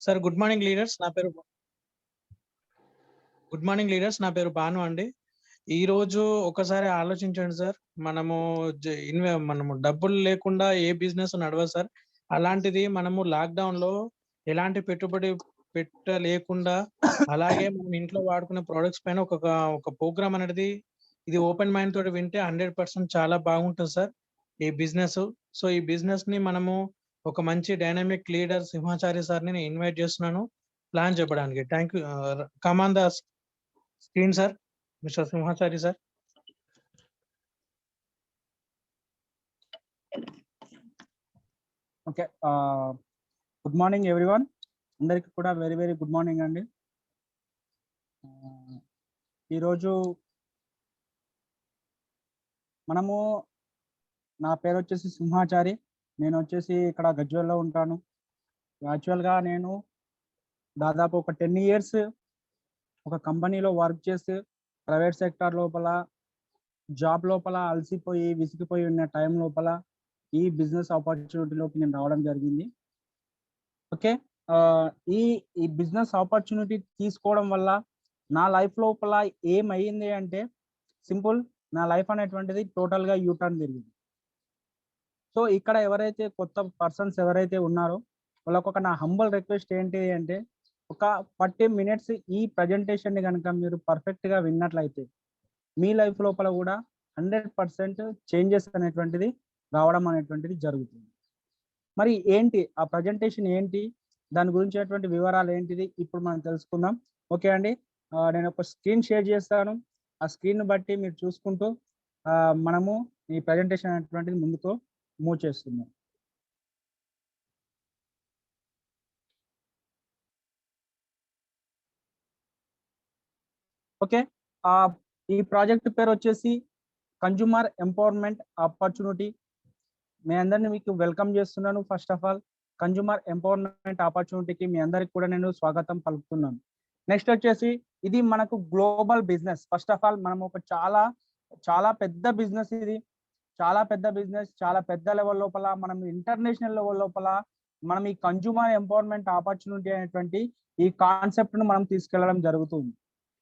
Sir good morning leaders. నా పేరు భాను అండి. ఈ రోజు ఒకసారి ఆలోచించండి సార్. మనము డబ్బులు లేకుండా ఏ బిజినెస్ నడవదు సార్. అలాంటిది మనము లాక్‌డౌన్ లో ఎలాంటి పెట్టుబడి పెట్టలేకుండా అలాగే మనం ఇంట్లో వాడుకునే ప్రొడక్ట్స్ పైన ఒక ప్రోగ్రామ్ అనేది ఇది ఓపెన్ మైండ్ తోటి వింటే 100% చాలా బాగుంటుంది సార్ ఈ బిజినెస్. సో ఈ బిజినెస్ ని మనము ఒక మంచి డైనమిక్ లీడర్ సింహాచారి సార్‌ని నేను ఇన్వైట్ చేస్తున్నాను ప్లాన్ చెప్పడానికి. Thank you. Come on the screen sir, mister Simhachari sir. Okay. Good morning everyone. అందరికి కూడా వెరీ వెరీ గుడ్ మార్నింగ్ అండి. ఈరోజు మనము నా పేరు వచ్చేసి సింహాచారి. నేను వచ్చేసి ఇక్కడ గజ్వేల్లో ఉంటాను. యాక్చువల్గా నేను దాదాపు ఒక 10 ఇయర్స్ ఒక కంపెనీలో వర్క్ చేసి ప్రైవేట్ సెక్టార్ లోపల జాబ్ లోపల అలసిపోయి విసిగిపోయి ఉన్న టైం లోపల ఈ బిజినెస్ ఆపర్చునిటీలోకి నేను రావడం జరిగింది. ఓకే. ఈ బిజినెస్ ఆపర్చునిటీ తీసుకోవడం వల్ల నా లైఫ్ లోపల ఏమైంది అంటే సింపుల్, నా లైఫ్ అనేటువంటిది టోటల్గా యూటర్న్ తిరిగింది. సో ఇక్కడ ఎవరైతే కొత్త పర్సన్స్ ఎవరైతే ఉన్నారో వాళ్ళకు ఒక నా హంబల్ రిక్వెస్ట్ ఏంటి అంటే ఒక 40 minutes ఈ ప్రజెంటేషన్ని కనుక మీరు పర్ఫెక్ట్గా విన్నట్లయితే మీ లైఫ్ లోపల కూడా 100% చేంజెస్ అనేటువంటిది రావడం అనేటువంటిది జరుగుతుంది. మరి ఏంటి ఆ ప్రజెంటేషన్ ఏంటి, దాని గురించినటువంటి వివరాలు ఏంటిది ఇప్పుడు మనం తెలుసుకుందాం. ఓకే అండి. నేను ఒక స్క్రీన్ షేర్ చేస్తాను. ఆ స్క్రీన్ బట్టి మీరు చూసుకుంటూ మనము ఈ ప్రజెంటేషన్ అనేటువంటిది ముందుకు మూవ్ చేస్తున్నాం. ఓకే. ఈ ప్రాజెక్ట్ పేరు వచ్చేసి కన్జ్యూమర్ ఎంపవర్మెంట్ ఆపర్చునిటీ. మీ అందరిని మీకు వెల్కమ్ చేస్తున్నాను. First of all consumer empowerment ఆపర్చునిటీకి మీ అందరికి కూడా నేను స్వాగతం పలుకుతున్నాను. నెక్స్ట్ వచ్చేసి ఇది మనకు global business. First of all మనం ఒక చాలా పెద్ద బిజినెస్, ఇది చాలా పెద్ద బిజినెస్, చాలా పెద్ద లెవెల్ లోపల మనం ఇంటర్నేషనల్ లెవెల్ లోపల మనం ఈ కన్జ్యూమర్ ఎంపవర్మెంట్ ఆపర్చునిటీ అనేటువంటి ఈ కాన్సెప్ట్ ను మనం తీసుకెళ్లడం జరుగుతుంది.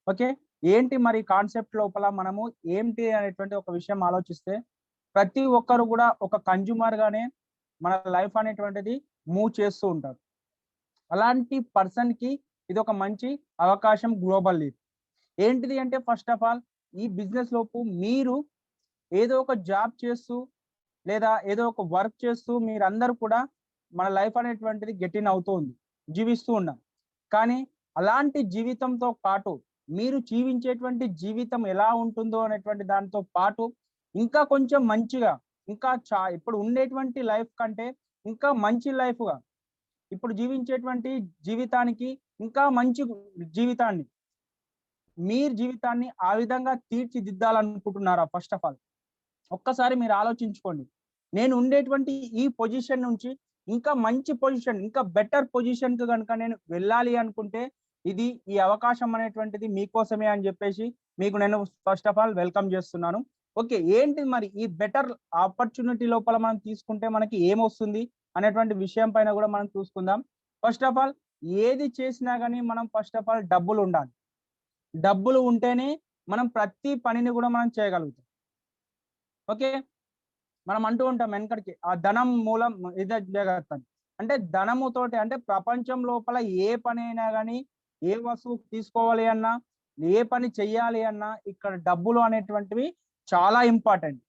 ఓకే. ఏంటి మరి కాన్సెప్ట్ లోపల మనము ఏంటి అనేటువంటి ఒక విషయం ఆలోచిస్తే ప్రతి ఒక్కరు కూడా ఒక కన్జ్యూమర్ గానే మన లైఫ్ అనేటువంటిది మూవ్ చేస్తూ ఉంటారు. అలాంటి పర్సన్ కి ఇది ఒక మంచి అవకాశం గ్లోబల్ లీడ్. ఏంటిది అంటే ఫస్ట్ ఆఫ్ ఆల్ ఈ బిజినెస్ లోపు మీరు ఏదో ఒక జాబ్ చేస్తూ లేదా ఏదో ఒక వర్క్ చేస్తూ మీరందరూ కూడా మన లైఫ్ అనేటువంటిది గెటిన్ అవుతూ ఉంది, జీవిస్తూ ఉన్నాం. కానీ అలాంటి జీవితంతో పాటు మీరు జీవించేటువంటి జీవితం ఎలా ఉంటుందో అనేటువంటి దాంతో పాటు ఇంకా కొంచెం మంచిగా, ఇంకా ఇప్పుడు ఉండేటువంటి లైఫ్ కంటే ఇంకా మంచి లైఫ్గా ఇప్పుడు జీవించేటువంటి జీవితానికి ఇంకా మంచి జీవితాన్ని మీరు జీవితాన్ని ఆ విధంగా తీర్చిదిద్దాలనుకుంటున్నారా? ఫస్ట్ ఆఫ్ ఆల్ ఒక్కసారి మీరు ఆలోచించుకోండి. నేను ఉండేటువంటి ఈ పొజిషన్ నుంచి ఇంకా మంచి పొజిషన్, ఇంకా బెటర్ పొజిషన్ కు కనుక నేను వెళ్ళాలి అనుకుంటే ఈ అవకాశం అనేటువంటిది మీకోసమే అని చెప్పేసి మీకు నేను ఫస్ట్ ఆఫ్ ఆల్ వెల్కమ్ చేస్తున్నాను. ఓకే. ఏంటి మరి ఈ బెటర్ ఆపర్చునిటీ లోపల మనం తీసుకుంటే మనకి ఏమొస్తుంది అనేటువంటి విషయం పైన కూడా మనం చూసుకుందాం. ఫస్ట్ ఆఫ్ ఆల్ ఏది చేసినా కానీ మనం ఫస్ట్ ఆఫ్ ఆల్ డబ్బులు ఉండాలి. డబ్బులు ఉంటేనే మనం ప్రతి పనిని కూడా మనం చేయగలుగుతాం. ఓకే. మనం అంటూ ఉంటాం వెనకడికి ఆ ధనం మూలం ఇది జగత్తని. అంటే ధనముతోటి అంటే ప్రపంచం లోపల ఏ పని అయినా కానీ ఏ వస్తువు తీసుకోవాలి అన్నా ఏ పని చెయ్యాలి అన్నా ఇక్కడ డబ్బులు అనేటువంటివి చాలా ఇంపార్టెంట్.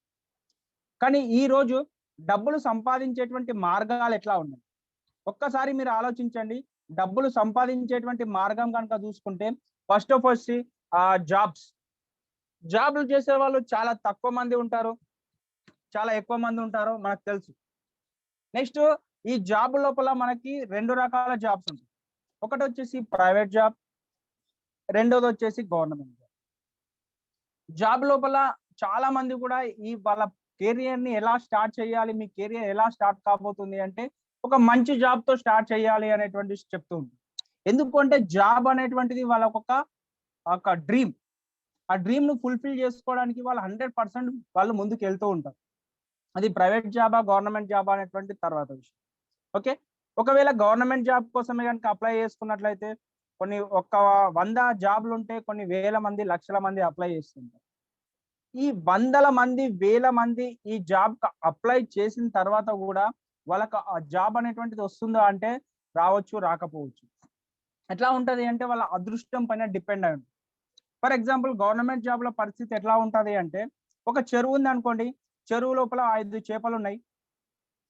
కానీ ఈ రోజు డబ్బులు సంపాదించేటువంటి మార్గాలు ఎట్లా ఉన్నాయి ఒక్కసారి మీరు ఆలోచించండి. డబ్బులు సంపాదించేటువంటి మార్గం కనుక చూసుకుంటే ఫస్ట్ ఆఫ్ ఆల్ జాబ్లు చేసే వాళ్ళు చాలా తక్కువ మంది ఉంటారు, చాలా ఎక్కువ మంది ఉంటారో మనకు తెలుసు. నెక్స్ట్ ఈ జాబ్ లోపల మనకి 2 రకాల జాబ్స్ ఉంటాయి. ఒకటి వచ్చేసి ప్రైవేట్ జాబ్, రెండోది వచ్చేసి గవర్నమెంట్ జాబ్. జాబ్ లోపల చాలా మంది కూడా వాళ్ళ కెరియర్ ని ఎలా స్టార్ట్ చేయాలి, మీ కెరియర్ ఎలా స్టార్ట్ కాబోతుంది అంటే ఒక మంచి జాబ్ తో స్టార్ట్ చేయాలి అనేటువంటి చెప్తూ ఉంటుంది. ఎందుకంటే జాబ్ అనేటువంటిది వాళ్ళకు ఒక డ్రీమ్. ఆ డ్రీమ్ ను ఫుల్ఫిల్ చేసుకోవడానికి వాళ్ళు 100% వాళ్ళు ముందుకు వెళ్తూ ఉంటారు. అది ప్రైవేట్ జాబా గవర్నమెంట్ జాబా అనేటువంటి తర్వాత విషయం. ఓకే. ఒకవేళ గవర్నమెంట్ జాబ్ కోసమే కనుక అప్లై చేసుకున్నట్లయితే కొన్ని 100 జాబ్లు ఉంటే కొన్ని వేల మంది లక్షల మంది అప్లై చేస్తుంటారు. ఈ వందల మంది వేల మంది ఈ జాబ్ అప్లై చేసిన తర్వాత కూడా వాళ్ళకి ఆ జాబ్ అనేటువంటిది వస్తుందా అంటే రావచ్చు, రాకపోవచ్చు. ఎట్లా ఉంటది అంటే వాళ్ళ అదృష్టం పైన డిపెండ్ అయి ఉంటుంది. ఫర్ ఎగ్జాంపుల్ గవర్నమెంట్ జాబ్ల పరిస్థితి ఎట్లా ఉంటది అంటే, ఒక చెరువు ఉంది అనుకోండి, చెరువు లోపల 5 చేపలు ఉన్నాయి,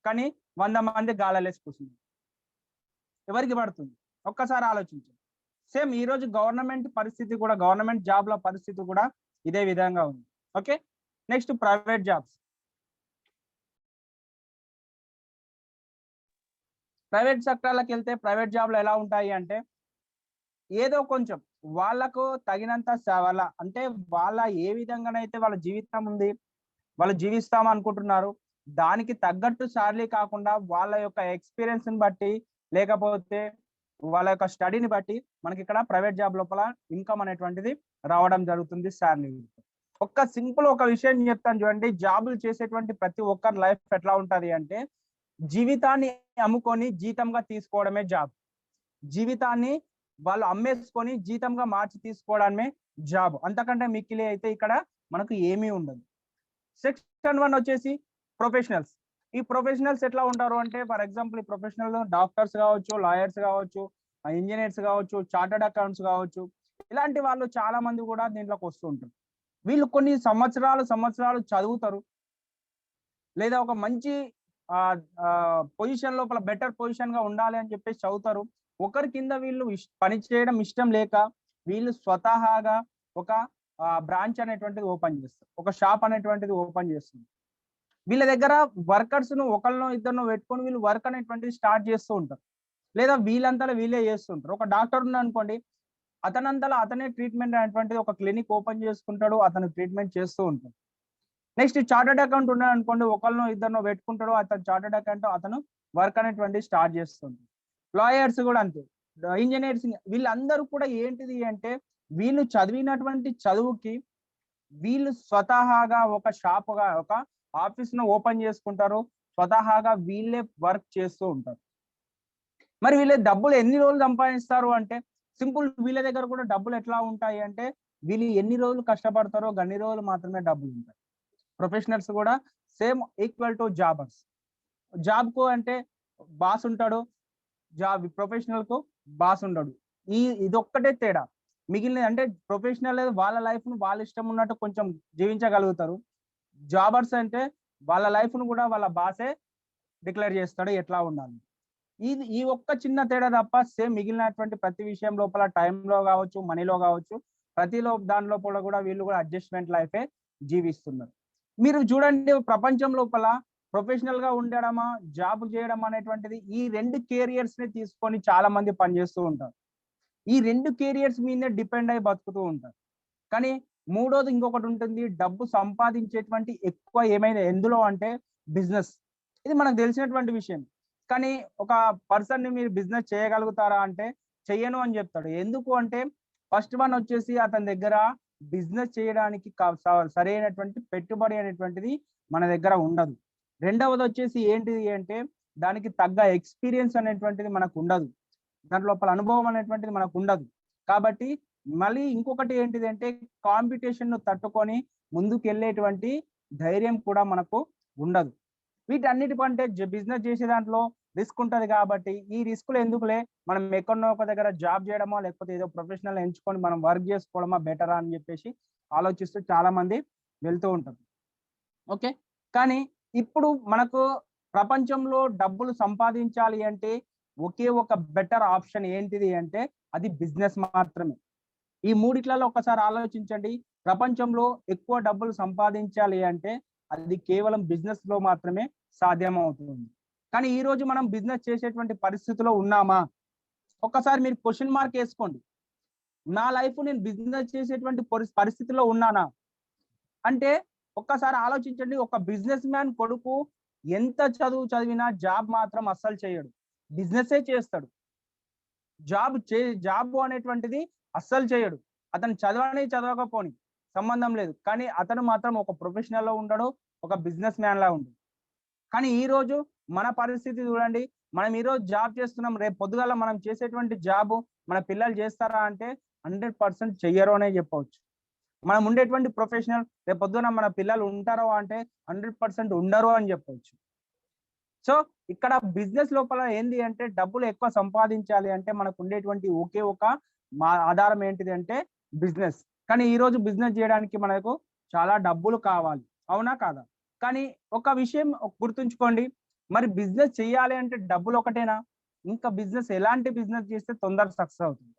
కానీ 100 మంది గాలలేసి కూర్చున్నారు. ఎవరికి పడుతుంది? ఒక్కసారి ఆలోచించండి. సేమ్ ఈ రోజు గవర్నమెంట్ పరిస్థితి కూడా, గవర్నమెంట్ జాబ్ల పరిస్థితి కూడా ఇదే విధంగా ఉంది. Okay, next private jobs. Private సెక్టార్లకు వెళ్తే ప్రైవేట్ జాబ్లు ఎలా ఉంటాయి అంటే, ఏదో కొంచెం వాళ్ళకు తగినంత అంటే వాళ్ళ ఏ విధంగానైతే వాళ్ళ జీవితం ఉంది, వాళ్ళు జీవిస్తాం అనుకుంటున్నారు, దానికి తగ్గట్టు శాలరీ కాకుండా వాళ్ళ యొక్క ఎక్స్పీరియన్స్ ని బట్టి, లేకపోతే వాళ్ళ యొక్క స్టడీని బట్టి మనకి ఇక్కడ ప్రైవేట్ జాబ్ లోపల ఇన్కమ్ అనేటువంటిది రావడం జరుగుతుంది శాలరీ. ఒక విషయం చెప్తాను చూడండి, జాబులు చేసేటువంటి ప్రతి ఒక్కరి లైఫ్ ఎట్లా ఉంటది అంటే, జీవితాన్ని అమ్ముకొని జీతంగా తీసుకోవడమే జాబ్. జీవితాన్ని వాళ్ళు అమ్మేసుకొని జీతంగా మార్చి తీసుకోవడమే జాబ్. అంతకంటే మిక్కిలి అయితే ఇక్కడ మనకు ఏమీ ఉండదు. సెక్షన్ 1 వచ్చేసి ప్రొఫెషనల్స్. ఈ ప్రొఫెషనల్స్ ఎట్లా ఉంటారు అంటే, ఫర్ ఎగ్జాంపుల్ ఈ ప్రొఫెషనల్ డాక్టర్స్ కావచ్చు, లాయర్స్ కావచ్చు, ఇంజనీర్స్ కావచ్చు, చార్టర్డ్ అకౌంట్స్ కావచ్చు, ఇలాంటి వాళ్ళు చాలా మంది కూడా దీంట్లోకి వస్తూ ఉంటారు. వీళ్ళు కొన్ని సంవత్సరాలు చదువుతారు, లేదా ఒక మంచి పొజిషన్ లోపల బెటర్ పొజిషన్ గా ఉండాలి అని చెప్పేసి చదువుతారు. ఒకరి కింద వీళ్ళు పని చేయడం ఇష్టం లేక వీళ్ళు స్వతహాగా ఒక బ్రాంచ్ అనేటువంటిది ఓపెన్ చేస్తారు, ఒక షాప్ అనేటువంటిది ఓపెన్ చేస్తుంది. వీళ్ళ దగ్గర వర్కర్స్ ను ఒకళ్ళనో ఇద్దరినో పెట్టుకొని వీళ్ళు వర్క్ అనేటువంటిది స్టార్ట్ చేస్తూ ఉంటారు, లేదా వీళ్ళంతా వీళ్ళే చేస్తుంటారు. ఒక డాక్టర్ ఉన్న అనుకోండి, అతనంతలా అతనే ట్రీట్మెంట్ అనేటువంటిది ఒక క్లినిక్ ఓపెన్ చేసుకుంటాడు, అతను ట్రీట్మెంట్ చేస్తూ ఉంటాడు. నెక్స్ట్ చార్టర్డ్ అకౌంట్ ఉన్నాడు అనుకోండి, ఒకళ్ళనో ఇద్దరినో పెట్టుకుంటాడు, అతను చార్టర్డ్ అకౌంట్ అతను వర్క్ అనేటువంటిది స్టార్ట్ చేస్తుంది. లాయర్స్ కూడా అంతే, ఇంజనీర్స్, వీళ్ళందరూ కూడా ఏంటిది అంటే, వీళ్ళు చదివినటువంటి చదువుకి వీళ్ళు స్వతహాగా ఒక షాప్గా ఒక ఆఫీస్ ను ఓపెన్ చేసుకుంటారు, స్వతహాగా వీళ్ళే వర్క్ చేస్తూ ఉంటారు. మరి వీళ్ళ డబ్బులు ఎన్ని రోజులు సంపాదిస్తారు అంటే సింపుల్, వీళ్ళ దగ్గర కూడా డబ్బులు ఎట్లా ఉంటాయి అంటే, వీళ్ళు ఎన్ని రోజులు కష్టపడతారో అన్ని రోజులు మాత్రమే డబ్బులు ఉంటాయి. ప్రొఫెషనల్స్ కూడా same equal to jobbers. Job కు అంటే బాస్ ఉంటాడు, ప్రొఫెషనల్ కు బాస్ ఉండడు. ఇదొక్కటే తేడా. మిగిలిన అంటే ప్రొఫెషనల్ వాళ్ళ లైఫ్ ను వాళ్ళ ఇష్టం ఉన్నట్టు కొంచెం జీవించగలుగుతారు. జాబర్స్ అంటే వాళ్ళ లైఫ్ ను కూడా వాళ్ళ బాసే డిక్లేర్ చేస్తాడు ఎట్లా ఉండాలి. ఈ ఒక్క చిన్న తేడా తప్ప సేమ్ మిగిలినటువంటి ప్రతి విషయం లోపల టైంలో కావచ్చు, మనీలో కావచ్చు, దాని లోపల కూడా వీళ్ళు కూడా అడ్జస్ట్మెంట్ లైఫే జీవిస్తున్నారు. మీరు చూడండి, ప్రపంచం లోపల ప్రొఫెషనల్ గా ఉండడమా, జాబ్ చేయడం అనేటువంటిది, ఈ 2 కెరియర్స్ ని తీసుకొని చాలా మంది పనిచేస్తూ ఉంటారు. ఈ 2 కెరియర్స్ మీదే డిపెండ్ అయి బతుకుతూ ఉంటారు. కానీ మూడోది ఇంకొకటి ఉంటుంది, డబ్బు సంపాదించేటువంటి ఎక్కువ ఏమైనా ఎందులో అంటే బిజినెస్. ఇది మనకు తెలిసినటువంటి విషయం. కానీ ఒక పర్సన్ ని మీరు బిజినెస్ చేయగలుగుతారా అంటే చెయ్యను అని చెప్తాడు. ఎందుకు అంటే ఫస్ట్ వన్ వచ్చేసి అతని దగ్గర బిజినెస్ చేయడానికి సరైనటువంటి పెట్టుబడి అనేటువంటిది మన దగ్గర ఉండదు. రెండవది వచ్చేసి ఏంటిది అంటే దానికి తగ్గ ఎక్స్పీరియన్స్ అనేటువంటిది మనకు ఉండదు, దాని లోపల అనుభవం అనేటువంటిది మనకు ఉండదు. కాబట్టి మళ్ళీ ఇంకొకటి ఏంటిది అంటే కాంపిటీషన్ ను తట్టుకొని ముందుకు వెళ్ళేటువంటి ధైర్యం కూడా మనకు ఉండదు. వీటన్నిటికంటే బిజినెస్ చేసే దాంట్లో రిస్క్ ఉంటది. కాబట్టి ఈ రిస్కులు ఎందుకులే, మనం ఎక్కడో ఒక దగ్గర జాబ్ చేయడమో లేకపోతే ఏదో ప్రొఫెషనల్ ఎంచుకొని మనం వర్క్ చేసుకోవడమా బెటరా అని చెప్పేసి ఆలోచిస్తూ చాలా మంది వెళ్తూ ఉంటారు. ఓకే, కానీ ఇప్పుడు మనకు ప్రపంచంలో డబ్బులు సంపాదించాలి అంటే ఒకే ఒక బెటర్ ఆప్షన్ ఏంటిది అంటే అది బిజినెస్ మాత్రమే. ఈ మూడిట్లలో ఒకసారి ఆలోచించండి, ప్రపంచంలో ఎక్కువ డబ్బులు సంపాదించాలి అంటే అది కేవలం బిజినెస్ లో మాత్రమే సాధ్యం అవుతుంది. కానీ ఈ రోజు మనం బిజినెస్ చేసేటువంటి పరిస్థితిలో ఉన్నామా? ఒక్కసారి మీరు క్వశ్చన్ మార్క్ వేసుకోండి. నా లైఫ్ నేను బిజినెస్ చేసేటువంటి పరిస్థితిలో ఉన్నానా అంటే ఒక్కసారి ఆలోచించండి. ఒక బిజినెస్ మ్యాన్ కొడుకు ఎంత చదివినా జాబ్ మాత్రం అస్సలు చేయడు, బిజినెస్ చేస్తాడు. జాబ్ అనేటువంటిది అస్సలు చేయడు. అతను చదవకపోని సంబంధం లేదు, కానీ అతను మాత్రం ఒక ప్రొఫెషనల్ లో ఉండడు, ఒక బిజినెస్ మ్యాన్ లా ఉండడు. కానీ ఈ రోజు మన పరిస్థితి చూడండి, మనం ఈరోజు జాబ్ చేస్తున్నాం, రేపు పొద్దుగాల మనం చేసేటువంటి జాబ్ మన పిల్లలు చేస్తారా అంటే 100% చెయ్యరు అనే చెప్పవచ్చు. మనం ఉండేటువంటి ప్రొఫెషనల్ రేపు పొద్దున మన పిల్లలు ఉంటారో అంటే 100% ఉండరు అని చెప్పవచ్చు. సో ఇక్కడ బిజినెస్ లోపల ఏంది అంటే డబ్బులు ఎక్కువ సంపాదించాలి అంటే మనకు ఉండేటువంటి ఒకే ఒక ఆధారం ఏంటిది అంటే బిజినెస్. కానీ ఈ రోజు బిజినెస్ చేయడానికి మనకు చాలా డబ్బులు కావాలి, అవునా కాదా? కానీ ఒక విషయం గుర్తుంచుకోండి, మరి బిజినెస్ చేయాలి అంటే డబ్బులు ఒకటేనా? ఇంకా బిజినెస్ ఎలాంటి బిజినెస్ చేస్తే తొందరగా సక్సెస్ అవుతుంది?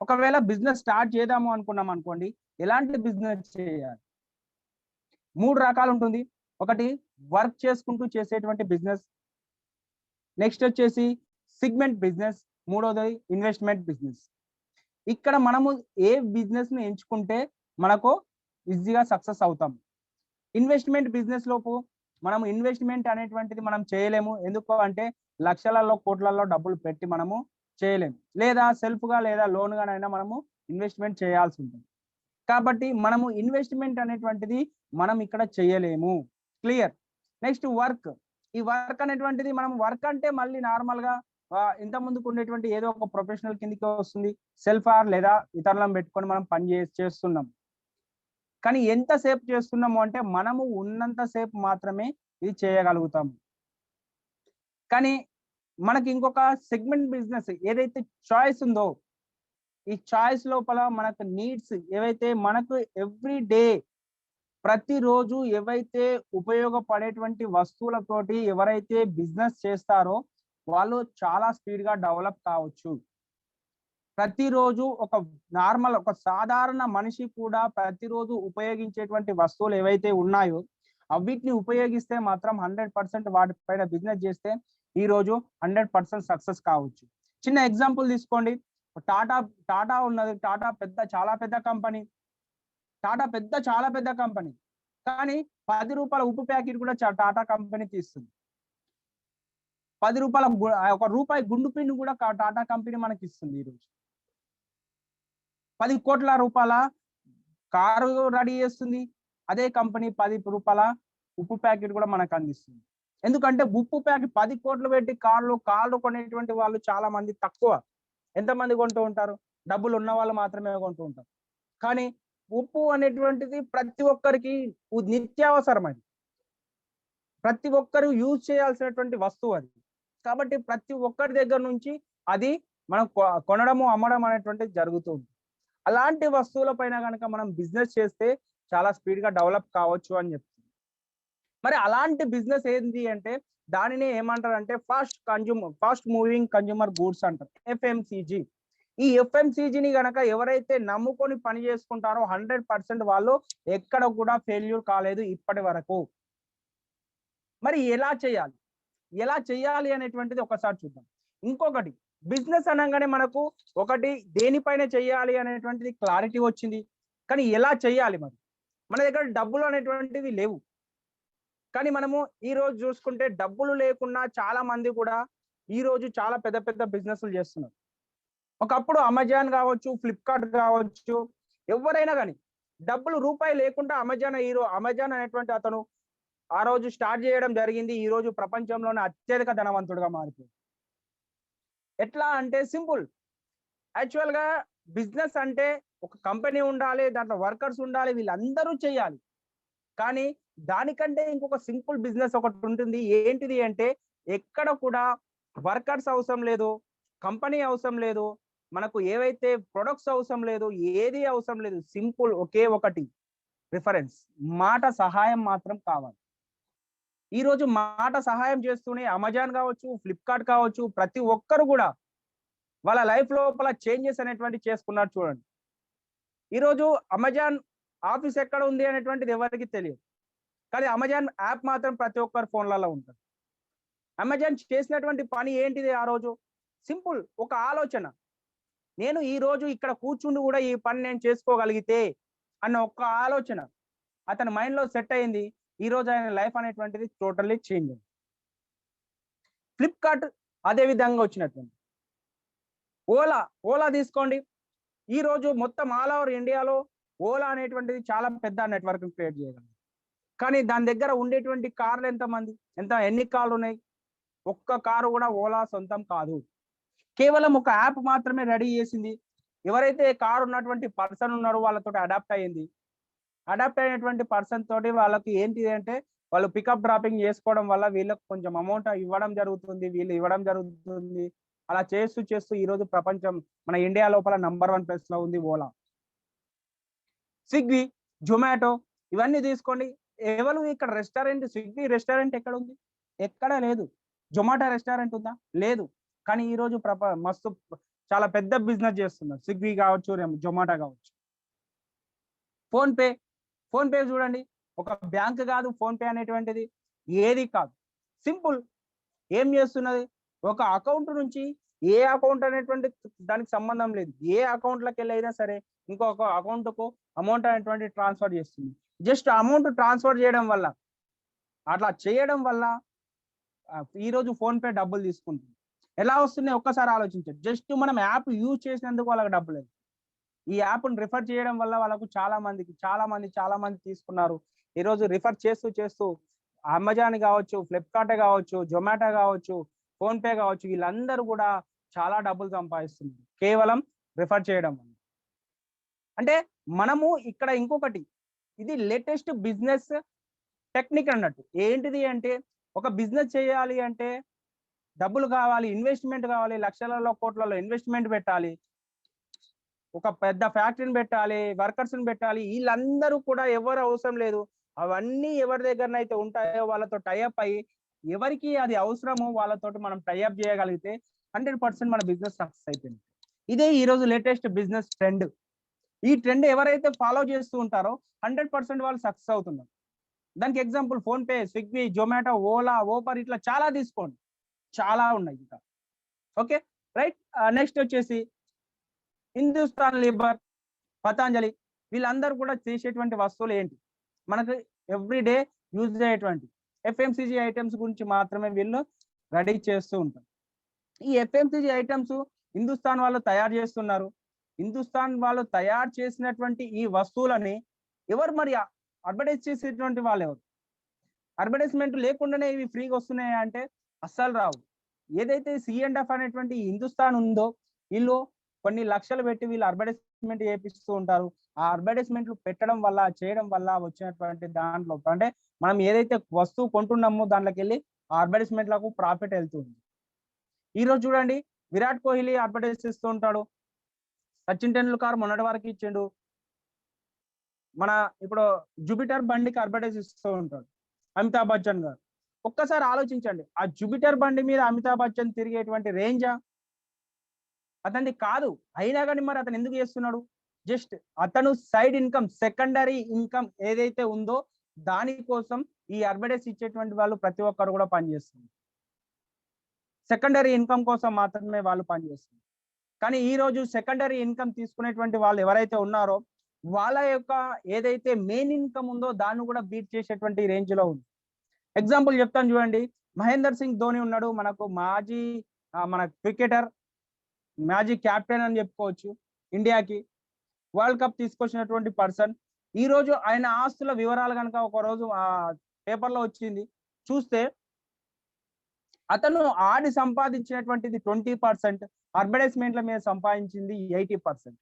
ఒకవేళ బిజినెస్ స్టార్ట్ చేద్దాము అనుకున్నాం అనుకోండి, ఎలాంటి బిజినెస్ చేయాలి? 3 రకాలు ఉంటుంది. ఒకటి వర్క్ చేసుకుంటూ చేసేటువంటి బిజినెస్, నెక్స్ట్ వచ్చేసి సిగ్మెంట్ బిజినెస్, మూడోది ఇన్వెస్ట్మెంట్ బిజినెస్. ఇక్కడ మనము ఏ బిజినెస్ ని ఎంచుకుంటే మనకు ఈజీగా సక్సెస్ అవుతాం. ఇన్వెస్ట్మెంట్ బిజినెస్ లోపు మనము ఇన్వెస్ట్మెంట్ అనేటువంటిది మనం చేయలేము. ఎందుకు అంటే లక్షలలో కోట్లలో డబ్బులు పెట్టి మనము చేయలేము, లేదా సెల్ఫ్ గా లేదా లోన్ గానైనా మనము ఇన్వెస్ట్మెంట్ చేయాల్సి ఉంటుంది. కాబట్టి మనము ఇన్వెస్ట్మెంట్ అనేటువంటిది మనం ఇక్కడ చేయలేము. క్లియర్. Next work. ఈ వర్క్ అనేటువంటిది మనం వర్క్ అంటే మళ్ళీ నార్మల్ గా ఇంత ముందుకు ఉండేటువంటి ఏదో ఒక ప్రొఫెషనల్ కిందకి వస్తుంది. సెల్ఫ్ ఆర్ లేదా ఇతరులను పెట్టుకొని మనం పని చేస్తున్నాం. కానీ ఎంతసేపు చేస్తున్నాము అంటే మనము ఉన్నంత సేపు మాత్రమే ఇది చేయగలుగుతాము. కానీ మనకి ఇంకొక సెగ్మెంట్ బిజినెస్ ఏదైతే చాయిస్ ఉందో, ఈ చాయిస్ లోపల మనకు నీడ్స్ ఏవైతే మనకు ఎవ్రీ డే ప్రతిరోజు ఏవైతే ఉపయోగపడేటువంటి వస్తువులతోటి ఎవరైతే బిజినెస్ చేస్తారో వాళ్ళు చాలా స్పీడ్ గా డెవలప్ కావచ్చు. ప్రతిరోజు ఒక నార్మల్ ఒక సాధారణ మనిషి కూడా ప్రతిరోజు ఉపయోగించేటువంటి వస్తువులు ఏవైతే ఉన్నాయో వీటిని ఉపయోగిస్తే మాత్రం 100% వాటిపైన బిజినెస్ చేస్తే ఈ రోజు 100% సక్సెస్ కావచ్చు. చిన్న ఎగ్జాంపుల్ తీసుకోండి. టాటా ఉన్నది. టాటా చాలా పెద్ద కంపెనీ. చాలా పెద్ద కంపెనీ. కానీ 10 రూపాయల ఉప్పు ప్యాకెట్ కూడా టాటా కంపెనీ తీస్తుంది. 10 రూపాయల ఒక రూపాయి గుండు పిన్ కూడా టాటా కంపెనీ మనకి ఇస్తుంది. ఈరోజు 10 కోట్ల రూపాయల కారు రెడీ చేస్తుంది. అదే కంపెనీ 10 రూపాయల ఉప్పు ప్యాకెట్ కూడా మనకు అందిస్తుంది. ఎందుకంటే ఉప్పు ప్యాకెట్ 10 కోట్లు పెట్టి కార్లు కొనేటువంటి వాళ్ళు చాలా మంది తక్కువ. ఎంతమంది కొంటూ ఉంటారు? డబ్బులు ఉన్న వాళ్ళు మాత్రమే కొంటూ ఉంటారు. కానీ ఉప్పు అనేటువంటిది ప్రతి ఒక్కరికి నిత్యావసరం. అది ప్రతి ఒక్కరు యూజ్ చేయాల్సినటువంటి వస్తువు అది. కాబట్టి ప్రతి ఒక్కరి దగ్గర నుంచి అది మనం కొనడము అమ్మడం అనేటువంటిది జరుగుతుంది. అలాంటి వస్తువుల పైన కనుక మనం బిజినెస్ చేస్తే చాలా స్పీడ్ గా డెవలప్ కావచ్చు అని చెప్తుంది. మరి అలాంటి బిజినెస్ ఏంటి అంటే దానిని ఏమంటారు అంటే ఫాస్ట్ మూవింగ్ కన్జ్యూమర్ గూడ్స్ అంటారు, ఎఫ్ఎంసిజి. ఈ ఎఫ్ఎంసిజిని గనక ఎవరైతే నమ్ముకొని పని చేసుకుంటారో 100% వాళ్ళు ఎక్కడ కూడా ఫెయిల్యూర్ కాలేదు ఇప్పటి వరకు. మరి ఎలా చేయాలి అనేటువంటిది ఒకసారి చూద్దాం. ఇంకొకటి, బిజినెస్ అనగానే మనకు ఒకటి దేనిపైన చేయాలి అనేటువంటిది క్లారిటీ వచ్చింది. కానీ ఎలా చేయాలి? మరి మన దగ్గర డబ్బులు అనేటువంటివి లేవు. కానీ మనము ఈ రోజు చూసుకుంటే డబ్బులు లేకుండా చాలా మంది కూడా ఈ రోజు చాలా పెద్ద పెద్ద బిజినెస్లు చేస్తున్నారు. ఒకప్పుడు అమెజాన్ కావచ్చు, ఫ్లిప్కార్ట్ కావచ్చు, ఎవరైనా కానీ డబ్బులు రూపాయి లేకుండా అమెజాన్ అనేటువంటి అతను ఆ రోజు స్టార్ట్ చేయడం జరిగింది. ఈ రోజు ప్రపంచంలోనే అత్యధిక ధనవంతుడుగా మారిపోయింది. ఎట్లా అంటే సింపుల్. యాక్చువల్ గా బిజినెస్ అంటే ఒక కంపెనీ ఉండాలి, దాంట్లో వర్కర్స్ ఉండాలి, వీళ్ళందరూ చేయాలి. కానీ దానికంటే ఇంకొక సింపుల్ బిజినెస్ ఒకటి ఉంటుంది. ఏంటిది అంటే ఎక్కడ కూడా వర్కర్స్ అవసరం లేదు, కంపెనీ అవసరం లేదు, మనకు ఏవైతే ప్రొడక్ట్స్ అవసరం లేదు, ఏది అవసరం లేదు. సింపుల్ ఒకే ఒకటి రిఫరెన్స్, మాట సహాయం మాత్రం కావాలి. ఈ రోజు మాట సహాయం చేస్తూనే అమెజాన్ కావచ్చు, ఫ్లిప్కార్ట్ కావచ్చు, ప్రతి ఒక్కరు కూడా వాళ్ళ లైఫ్ లోపల చేంజెస్ అనేటువంటి చేసుకున్నారు. చూడండి, ఈరోజు అమెజాన్ ఆఫీస్ ఎక్కడ ఉంది అనేటువంటిది ఎవరికి తెలియదు. కానీ అమెజాన్ యాప్ మాత్రం ప్రతి ఒక్కరి ఫోన్లలో ఉంటుంది. అమెజాన్ చేసినటువంటి పని ఏంటిది? ఆ రోజు సింపుల్ ఒక ఆలోచన, నేను ఈ రోజు ఇక్కడ కూర్చుండి కూడా ఈ పని నేను చేసుకోగలిగితే అన్న ఒక్క ఆలోచన అతని మైండ్ లో సెట్ అయింది. ఈ రోజు ఆయన లైఫ్ అనేటువంటిది టోటల్లీ చేంజ్ అయింది. ఫ్లిప్కార్ట్ అదే విధంగా వచ్చినటువంటి ఓలా తీసుకోండి. ఈ రోజు మొత్తం ఆల్ ఓవర్ ఇండియాలో ఓలా అనేటువంటిది చాలా పెద్ద నెట్వర్క్ క్రియేట్ చేయగలరు. కానీ దాని దగ్గర ఉండేటువంటి కార్లు ఎన్ని కార్లు ఉన్నాయి? ఒక్క కారు కూడా ఓలా సొంతం కాదు. కేవలం ఒక యాప్ మాత్రమే రెడీ చేసింది. ఎవరైతే కారు ఉన్నటువంటి పర్సన్ ఉన్నారో వాళ్ళతోటి అడాప్ట్ అయ్యింది. అడాప్ట్ అయినటువంటి పర్సన్ తోటి వాళ్ళకి ఏంటిది అంటే వాళ్ళు పికప్ డ్రాపింగ్ చేసుకోవడం వల్ల వీళ్ళకి కొంచెం అమౌంట్ ఇవ్వడం జరుగుతుంది. వీళ్ళు ఇవ్వడం జరుగుతుంది. అలా చేస్తూ చేస్తూ ఈ రోజు ప్రపంచం మన ఇండియా లోపల నంబర్ 1 ప్లేస్ లో ఉంది ఓలా. స్విగ్గీ, జొమాటో ఇవన్నీ తీసుకోండి. ఎవరు ఇక్కడ రెస్టారెంట్, స్విగ్గీ రెస్టారెంట్ ఎక్కడ ఉంది? ఎక్కడా లేదు. జొమాటో రెస్టారెంట్ ఉందా? లేదు. కానీ ఈ రోజు మస్తు చాలా పెద్ద బిజినెస్ చేస్తున్నారు. స్విగ్గీ కావచ్చు, జొమాటో కావచ్చు. ఫోన్ పే చూడండి. ఒక బ్యాంక్ కాదు ఫోన్ పే అనేటువంటిది, ఏది కాదు. సింపుల్. ఏం చేస్తున్నది? ఒక అకౌంట్ నుంచి ఏ అకౌంట్ అనేటువంటి దానికి సంబంధం లేదు. ఏ అకౌంట్ లోకి వెళ్ళి అయినా సరే ఇంకొక అకౌంట్ కు అమౌంట్ అనేటువంటి ట్రాన్స్ఫర్ చేస్తుంది. జస్ట్ అమౌంట్ ట్రాన్స్ఫర్ చేయడం వల్ల, అట్లా చేయడం వల్ల ఈ రోజు ఫోన్ పే డబ్బులు తీసుకుంటుంది. ఎలా వస్తున్నాయి ఒక్కసారి ఆలోచించండి. జస్ట్ మనం యాప్ యూజ్ చేసినందుకు వాళ్ళకి డబ్బులు లేదు. ఈ యాప్ ని రిఫర్ చేయడం వల్ల వాళ్ళకు చాలా మంది తీసుకున్నారు. ఈ రోజు రిఫర్ చేస్తూ అమెజాన్ కావచ్చు, ఫ్లిప్కార్ట్ కావచ్చు, జొమాటో కావచ్చు, ఫోన్ పే కావచ్చు, వీళ్ళందరూ కూడా చాలా డబ్బులు సంపాదిస్తున్నారు కేవలం రిఫర్ చేయడం వల్ల. అంటే మనము ఇక్కడ ఇంకొకటి, ఇది లేటెస్ట్ బిజినెస్ టెక్నిక్ అన్నట్టు. ఏంటిది అంటే ఒక బిజినెస్ చేయాలి అంటే డబ్బులు కావాలి, ఇన్వెస్ట్మెంట్ కావాలి, లక్షలలో కోట్లలో ఇన్వెస్ట్మెంట్ పెట్టాలి, ఒక పెద్ద ఫ్యాక్టరీని పెట్టాలి, వర్కర్స్ ని పెట్టాలి. వీళ్ళందరూ కూడా ఎవరు అవసరం లేదు. అవన్నీ ఎవరి దగ్గరనైతే ఉంటాయో వాళ్ళతో టైఅప్ అయ్యి ఎవరికి అది అవసరమో వాళ్ళతోటి మనం టైఅప్ చేయగలిగితే 100% మన బిజినెస్ సక్సెస్ అయిపోయింది. ఇదే ఈ రోజు లేటెస్ట్ బిజినెస్ ట్రెండ్. ఈ ట్రెండ్ ఎవరైతే ఫాలో చేస్తూ ఉంటారో 100% వాళ్ళు సక్సెస్ అవుతున్నారు. దానికి example PhonePe, Swiggy, Zomato, Ola, Uber ఇట్లా చాలా తీసుకోండి. చాలా ఉన్నాయి ఇంకా. Okay right. నెక్స్ట్ వచ్చేసి హిందుస్థాన్ లీవర్, పతాంజలి వీళ్ళందరూ కూడా చేసేటువంటి వస్తువులు ఏంటి? మనకు ఎవ్రీడే యూజ్ అయ్యేటువంటి ఎఫ్ఎంసీజీ ఐటమ్స్ గురించి మాత్రమే వీళ్ళు రెడీ చేస్తూ ఉంటారు. ఈ ఎఫ్ఎంసీజీ ఐటమ్స్ హిందుస్థాన్ వాళ్ళు తయారు చేస్తున్నారు. హిందుస్థాన్ వాళ్ళు తయారు చేసినటువంటి ఈ వస్తువులని ఎవరు మరి అడ్వర్టైజ్ చేసేటువంటి వాళ్ళు ఎవరు? అడ్వర్టైజ్మెంట్ లేకుండానే ఇవి ఫ్రీగా వస్తున్నాయా అంటే అస్సలు రావు. ఏదైతే C&F అనేటువంటి హిందుస్థాన్ ఉందో వీళ్ళు కొన్ని లక్షలు పెట్టి వీళ్ళు అడ్వర్టైజ్మెంట్ చేపిస్తూ ఉంటారు. ఆ అడ్వర్టైజ్మెంట్లు పెట్టడం వల్ల, చేయడం వల్ల వచ్చినటువంటి దాంట్లో అంటే మనం ఏదైతే వస్తువు కొంటున్నామో దాంట్లోకి వెళ్ళి ఆ అడ్వర్టైజ్మెంట్లకు ప్రాఫిట్ వెళ్తుంది. ఈ రోజు చూడండి, విరాట్ కోహ్లీ అడ్వర్టైజ్ చేస్తూ ఉంటాడు, సచిన్ టెండూల్కర్ మొన్నటి వరకు ఇచ్చిండు, మన ఇప్పుడు జూపిటర్ బండికి అడ్వర్టైజ్ ఇస్తూ ఉంటాడు అమితాబ్ బచ్చన్ గారు. ఒక్కసారి ఆలోచించండి, ఆ జూపిటర్ బండి మీద అమితాబ్ బచ్చన్ తిరిగేటువంటి రేంజా అతనిది కాదు. అయినా కానీ మరి అతను ఎందుకు చేస్తున్నాడు? జస్ట్ అతను సైడ్ ఇన్కమ్, సెకండరీ ఇన్కమ్ ఏదైతే ఉందో దానికోసం ఈ అడ్వర్టైజ్ ఇచ్చేటువంటి వాళ్ళు ప్రతి ఒక్కరు కూడా పనిచేస్తుంది. సెకండరీ ఇన్కమ్ కోసం మాత్రమే వాళ్ళు పనిచేస్తుంది. కానీ ఈ రోజు సెకండరీ ఇన్కమ్ తీసుకునేటువంటి వాళ్ళు ఎవరైతే ఉన్నారో వాళ్ళ యొక్క ఏదైతే మెయిన్ ఇన్కమ్ ఉందో దాన్ని కూడా బీట్ చేసేటువంటి రేంజ్ లో ఉంది. ఎగ్జాంపుల్ చెప్తాను చూడండి, మహేందర్ సింగ్ ధోని ఉన్నాడు, మనకు మాజీ మన క్రికెటర్, మాజీ క్యాప్టెన్ అని చెప్పుకోవచ్చు. ఇండియాకి వరల్డ్ కప్ తీసుకొచ్చినటువంటి పర్సన్. ఈ రోజు ఆయన ఆస్తుల వివరాలు కనుక ఒక రోజు ఆ పేపర్ లో వచ్చింది చూస్తే, అతను ఆడి సంపాదించినటువంటిది 20%, అడ్వర్టైజ్మెంట్ల మీద సంపాదించింది 80%.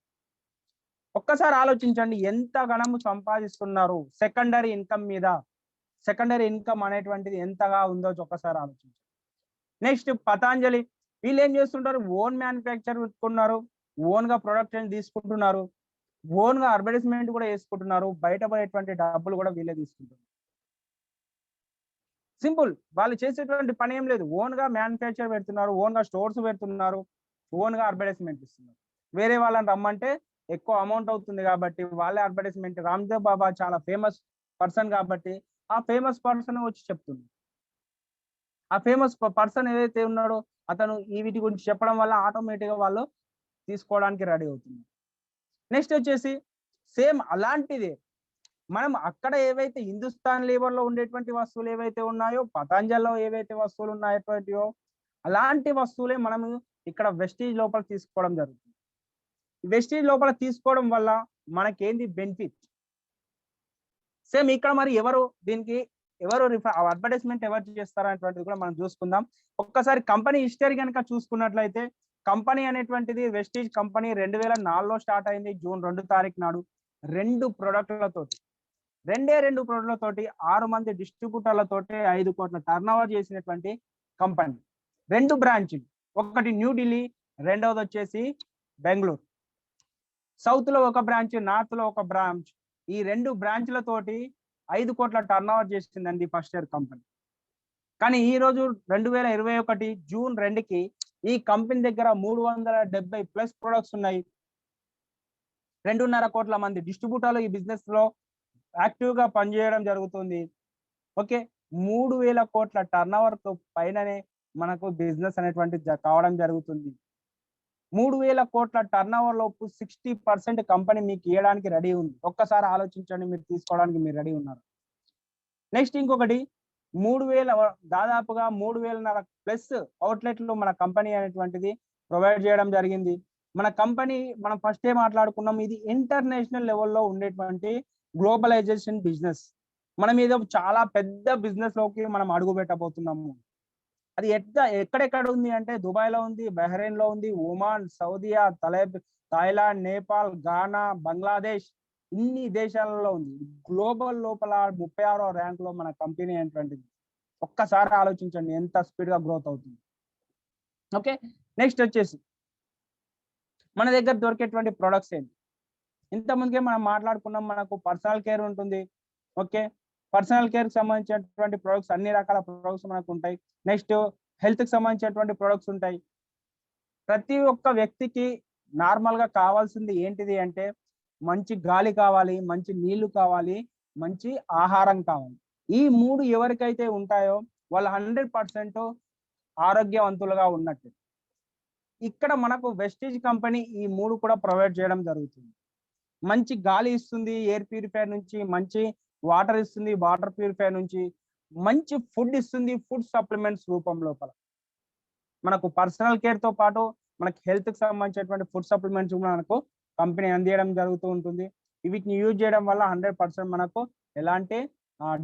ఒక్కసారి ఆలోచించండి ఎంత గణము సంపాదిస్తున్నారు సెకండరీ ఇన్కమ్ మీద. సెకండరీ ఇన్కమ్ అనేటువంటిది ఎంతగా ఉందో ఒక్కసారి ఆలోచించండి. నెక్స్ట్ పతాంజలి, వీళ్ళు ఏం చేస్తుంటారు? ఓన్ మ్యానుఫ్యాక్చర్ పెట్టుకున్నారు, ఓన్ గా ప్రొడక్షన్ తీసుకుంటున్నారు, ఓన్ గా అడ్వర్టైజ్మెంట్ కూడా వేసుకుంటున్నారు. బయట పోయేటువంటి డబ్బులు కూడా వీళ్ళే తీసుకుంటున్నారు. సింపుల్. వాళ్ళు చేసేటువంటి పని ఏం లేదు, ఓన్ గా మ్యానుఫ్యాక్చర్ పెడుతున్నారు, ఓన్ గా స్టోర్స్ పెడుతున్నారు, ఓన్ గా అడ్వర్టైజ్మెంట్ ఇస్తున్నారు. వేరే వాళ్ళని రమ్మంటే ఎక్కువ అమౌంట్ అవుతుంది కాబట్టి వాళ్ళే అడ్వర్టైజ్మెంట్. రామ్దేవ్ బాబా చాలా ఫేమస్ పర్సన్ కాబట్టి ఆ ఫేమస్ పర్సన్ వచ్చి చెప్తుంది. ఆ ఫేమస్ పర్సన్ ఏదైతే ఉన్నాడో అతను ఈ వీటి గురించి చెప్పడం వల్ల ఆటోమేటిక్ గా వాళ్ళు తీసుకోవడానికి రెడీ అవుతుంది. నెక్స్ట్ వచ్చేసి సేమ్ అలాంటిదే మనం అక్కడ ఏవైతే హిందుస్థాన్ లీవర్ లో ఉండేటువంటి వస్తువులు ఏవైతే ఉన్నాయో, పతంజలిలో ఏవైతే వస్తువులు ఉన్నాయో అలాంటి వస్తువులే మనము ఇక్కడ వెస్టీజ్ లోపల తీసుకోవడం జరుగుతుంది. వెస్టీజ్ లోపల తీసుకోవడం వల్ల మనకేంది బెనిఫిట్? సేమ్ ఇక్కడ మరి ఎవరు దీనికి ఎవరు అడ్వర్టైజ్మెంట్ ఎవరు చేస్తారు అనేటువంటిది కూడా మనం చూసుకుందాం. ఒక్కసారి కంపెనీ హిస్టరీ కనుక చూసుకున్నట్లయితే కంపెనీ అనేటువంటిది వెస్టీజ్ కంపెనీ 2004లో స్టార్ట్ అయింది జూన్ 2 తారీఖు నాడు. 2 ప్రొడక్ట్లతోటి 2 ప్రొడక్ట్లతోటి 6 మంది డిస్ట్రిబ్యూటర్లతోటి 5 కోట్ల టర్నోవర్ చేసినటువంటి కంపెనీ. 2 బ్రాంచ్లు, ఒకటి న్యూఢిల్లీ, రెండవది వచ్చేసి బెంగళూరు. సౌత్ లో ఒక బ్రాంచ్, నార్త్ లో ఒక బ్రాంచ్. ఈ 2 బ్రాంచ్లతోటి 5 కోట్ల టర్నోవర్ చేసిందండి ఫస్ట్ ఇయర్ కంపెనీ. కానీ ఈ రోజు 2021 జూన్ 2కి ఈ కంపెనీ దగ్గర 370+ ప్రొడక్ట్స్ ఉన్నాయి. 2.5 కోట్ల మంది డిస్ట్రిబ్యూటర్లు ఈ బిజినెస్ లో యాక్టివ్ గా పనిచేయడం జరుగుతుంది. ఓకే, 3,000 కోట్ల టర్నోవర్ పైననే మనకు బిజినెస్ అనేటువంటి కావడం జరుగుతుంది. 3,000 కోట్ల టర్నోవర్ లోపు 60% కంపెనీ మీకు ఇవ్వడానికి రెడీ ఉంది. ఒక్కసారి ఆలోచించండి, మీరు తీసుకోవడానికి మీరు రెడీ ఉన్నారు. నెక్స్ట్ ఇంకొకటి, 3,000 దాదాపుగా 3,500+ అవుట్లెట్లు మన కంపెనీ అనేటువంటిది ప్రొవైడ్ చేయడం జరిగింది. మన కంపెనీ మనం ఫస్ట్ మాట్లాడుకున్నాం, ఇది ఇంటర్నేషనల్ లెవెల్లో ఉండేటువంటి గ్లోబలైజేషన్ బిజినెస్. మనం ఏదో చాలా పెద్ద బిజినెస్ లోకి మనం అడుగు పెట్టబోతున్నాము. అది ఎక్కడెక్కడ ఉంది అంటే దుబాయ్ లో ఉంది, బహ్రెయిన్ లో ఉంది, Oman, Saudi, Thailand, Nepal, Ghana, Bangladesh, ఇన్ని దేశాలలో ఉంది. గ్లోబల్ లోపల 36వ ర్యాంక్ లో మన కంపెనీ ఏంటంటిది. ఒక్కసారి ఆలోచించండి ఎంత స్పీడ్ గా గ్రోత్ అవుతుంది. ఓకే, నెక్స్ట్ వచ్చేసి మన దగ్గర దొరికేటువంటి ప్రొడక్ట్స్ ఏంటి? ఇంత ముందుకే మనం మాట్లాడుకున్నాం, మనకు పర్సనల్ కేర్ ఉంటుంది. ఓకే, పర్సనల్ కేర్ కి సంబంధించినటువంటి ప్రొడక్ట్స్, అన్ని రకాల ప్రొడక్ట్స్ మనకు ఉంటాయి. నెక్స్ట్ హెల్త్ కి సంబంధించినటువంటి ప్రొడక్ట్స్ ఉంటాయి. ప్రతి ఒక్క వ్యక్తికి నార్మల్ గా కావాల్సింది ఏంటిది అంటే మంచి గాలి కావాలి, మంచి నీళ్లు కావాలి, మంచి ఆహారం కావాలి. ఈ 3 ఎవరికైతే ఉంటాయో వాళ్ళు 100% ఆరోగ్యవంతులుగా ఉన్నట్టు. ఇక్కడ మనకు వెస్టీజ్ కంపెనీ ఈ 3 కూడా ప్రొవైడ్ చేయడం జరుగుతుంది. మంచి గాలి ఇస్తుంది ఎయిర్ ప్యూరిఫైయర్ నుంచి, మంచి వాటర్ ఇస్తుంది వాటర్ ప్యూరిఫైయర్ నుంచి, మంచి ఫుడ్ ఇస్తుంది ఫుడ్ సప్లిమెంట్స్ రూపం లోపల. మనకు పర్సనల్ కేర్ తో పాటు మనకి హెల్త్ కి సంబంధించినటువంటి ఫుడ్ సప్లిమెంట్స్ మనకు కంపెనీ అందించడం జరుగుతూ ఉంటుంది. వీటిని యూజ్ చేయడం వల్ల 100% మనకు ఎలాంటి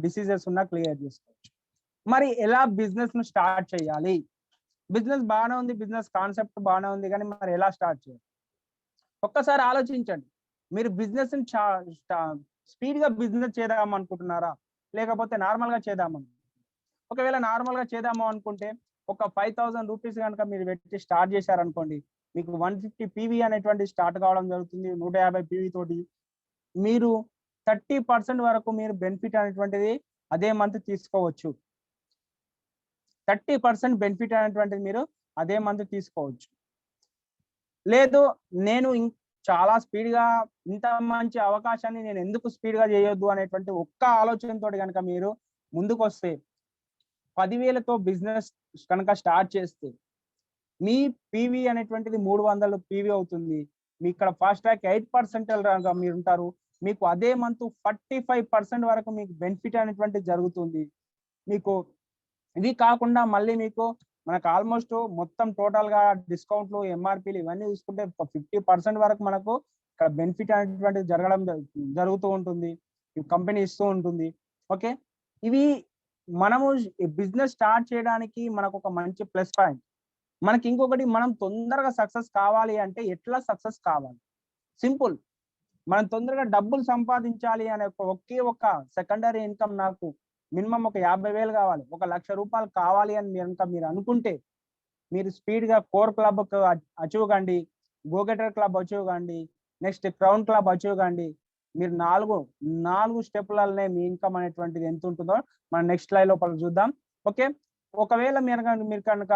డిసీజెస్ ఉన్నా క్లియర్ చేసుకోవచ్చు. మరి ఎలా బిజినెస్ ను స్టార్ట్ చేయాలి? బిజినెస్ బాగానే ఉంది, బిజినెస్ కాన్సెప్ట్ బాగానే ఉంది, కానీ మరి ఎలా స్టార్ట్ చేయాలి? ఒక్కసారి ఆలోచించండి. మీరు బిజినెస్ స్పీడ్ గా బిజినెస్ చేద్దాం అనుకుంటున్నారా, లేకపోతే నార్మల్ గా చేద్దామని? ఒకవేళ నార్మల్ గా చేద్దాము అనుకుంటే ఒక 5,000 రూపీస్ కనుక మీరు పెట్టి స్టార్ట్ చేశారనుకోండి, మీకు 150 PV అనేటువంటి స్టార్ట్ కావడం జరుగుతుంది. 150 PV తోటి మీరు 30% వరకు మీరు బెనిఫిట్ అనేటువంటిది అదే మంత్ తీసుకోవచ్చు. 30% బెనిఫిట్ అనేటువంటిది మీరు అదే మంత్ తీసుకోవచ్చు. లేదు నేను చాలా స్పీడ్ గా ఇంత మంచి అవకాశాన్ని నేను ఎందుకు స్పీడ్ గా చేయొద్దు అనేటువంటి ఒక్క ఆలోచనతో కనుక మీరు ముందుకు వస్తే 10,000తో బిజినెస్ కనుక స్టార్ట్ చేస్తే మీ పీవీ అనేటువంటిది 300 పీవీ అవుతుంది. మీ ఇక్కడ ఫాస్ట్ ట్రాక్ 8% మీరు ఉంటారు. మీకు అదే మంత్ 45% వరకు మీకు బెనిఫిట్ అనేటువంటి జరుగుతుంది. మీకు ఇవి కాకుండా మళ్ళీ మీకు మనకు ఆల్మోస్ట్ మొత్తం టోటల్ గా డిస్కౌంట్లు, ఎంఆర్పీలు ఇవన్నీ చూసుకుంటే 50% వరకు మనకు ఇక్కడ బెనిఫిట్ అనేటువంటిది జరుగుతూ ఉంటుంది. కంపెనీ ఇస్తూ ఉంటుంది. ఓకే, ఇవి మనము బిజినెస్ స్టార్ట్ చేయడానికి మనకు ఒక మంచి ప్లస్ పాయింట్. మనకి ఇంకొకటి, మనం తొందరగా సక్సెస్ కావాలి అంటే ఎట్లా సక్సెస్ కావాలి? సింపుల్, మనం తొందరగా డబ్బులు సంపాదించాలి అనే ఒకే ఒక సెకండరీ ఇన్కమ్ నాకు మినిమం ఒక 50,000 కావాలి, 1,00,000 రూపాయలు కావాలి అని మీరు అనుకుంటే మీరు స్పీడ్ గా కోర్ క్లబ్ అచీవ్ కండి, గోగెటర్ క్లబ్ అచీవ్ కండి, నెక్స్ట్ క్రౌన్ క్లబ్ అచీవ్ కండి. మీరు నాలుగు స్టెప్లనే మీ ఇన్కమ్ అనేటువంటిది ఎంత ఉంటుందో మనం నెక్స్ట్ లైవ్ లోపల చూద్దాం. ఓకే, ఒకవేళ మీరు కనుక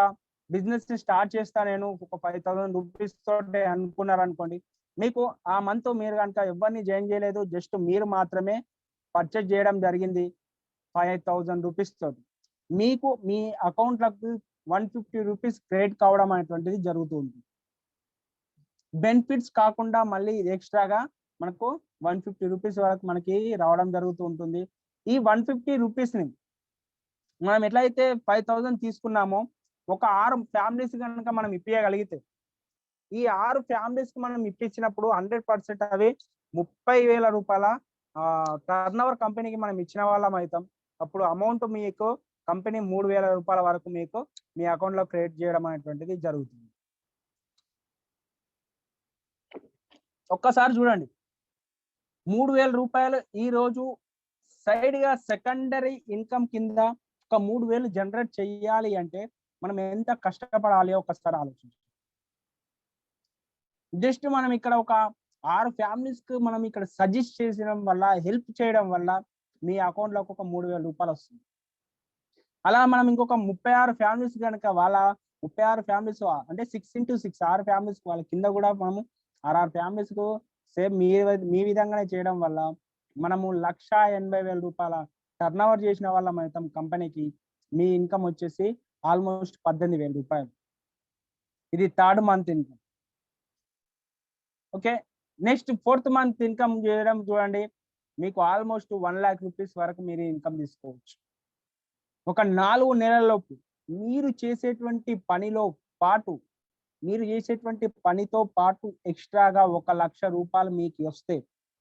బిజినెస్ ని స్టార్ట్ చేస్తా నేను ఒక 5,000 రూపీస్ తోటి అనుకున్నారనుకోండి, మీకు ఆ మంత్ మీరు కనుక ఎవరిని జాయిన్ చేయలేదు, జస్ట్ మీరు మాత్రమే పర్చేజ్ చేయడం జరిగింది 5,000 రూపీస్ తోటి, మీకు మీ అకౌంట్లకు 150 రూపీస్ క్రెడిట్ కావడం అనేటువంటిది జరుగుతుంది. బెనిఫిట్స్ కాకుండా మళ్ళీ ఎక్స్ట్రాగా మనకు 150 రూపీస్ వరకు మనకి రావడం జరుగుతూ ఉంటుంది. ఈ 150 రూపీస్ ని మనం ఎట్లయితే 5,000 తీసుకున్నామో ఒక 6 ఫ్యామిలీస్ కనుక మనం ఇప్పించగలిగితే, ఈ 6 ఫ్యామిలీస్ కి మనం ఇప్పించినప్పుడు 100% అవి 30,000 రూపాయల టర్న్ ఓవర్ కంపెనీకి మనం ఇచ్చిన వాళ్ళం అవుతాం. అప్పుడు అమౌంట్ మీకు కంపెనీ 3,000 రూపాయల వరకు మీకు మీ అకౌంట్ లో క్రియేట్ చేయడం అనేటువంటిది జరుగుతుంది. ఒక్కసారి చూడండి, 3,000 రూపాయలు ఈ రోజు సైడ్ గా సెకండరీ ఇన్కమ్ కింద ఒక 3,000 జనరేట్ చేయాలి అంటే మనం ఎంత కష్టపడాలి ఒకసారి ఆలోచించండి. జస్ట్ మనం ఇక్కడ ఒక 6 ఫ్యామిలీస్ కి మనం ఇక్కడ సజెస్ట్ చేసడం వల్ల, హెల్ప్ చేయడం వల్ల మీ అకౌంట్ లోకి ఒక 3,000 రూపాయలు వస్తుంది. అలా మనం ఇంకొక 36 ఫ్యామిలీస్ కనుక వాళ్ళ 36 ఫ్యామిలీస్ అంటే 6 into 6 6 ఫ్యామిలీస్ వాళ్ళ కింద కూడా మనము 6 ఫ్యామిలీస్ కు సేమ్ మీ విధంగానే చేయడం వల్ల మనము 1,80,000 రూపాయల టర్న్ ఓవర్ చేసిన వాళ్ళ మొత్తం కంపెనీకి మీ ఇన్కమ్ వచ్చేసి ఆల్మోస్ట్ 18,000 రూపాయలు. ఇది 3rd month income. Okay, next 4th month income చేయడం చూడండి, మీకు ఆల్మోస్ట్ 1 lakh రూపీస్ వరకు మీరు ఇన్కమ్ తీసుకోవచ్చు. ఒక 4 నెలలలోపు మీరు చేసేటువంటి పనిలో పాటు, మీరు చేసేటువంటి పనితో పాటు ఎక్స్ట్రాగా 1,00,000 రూపాయలు మీకు వస్తే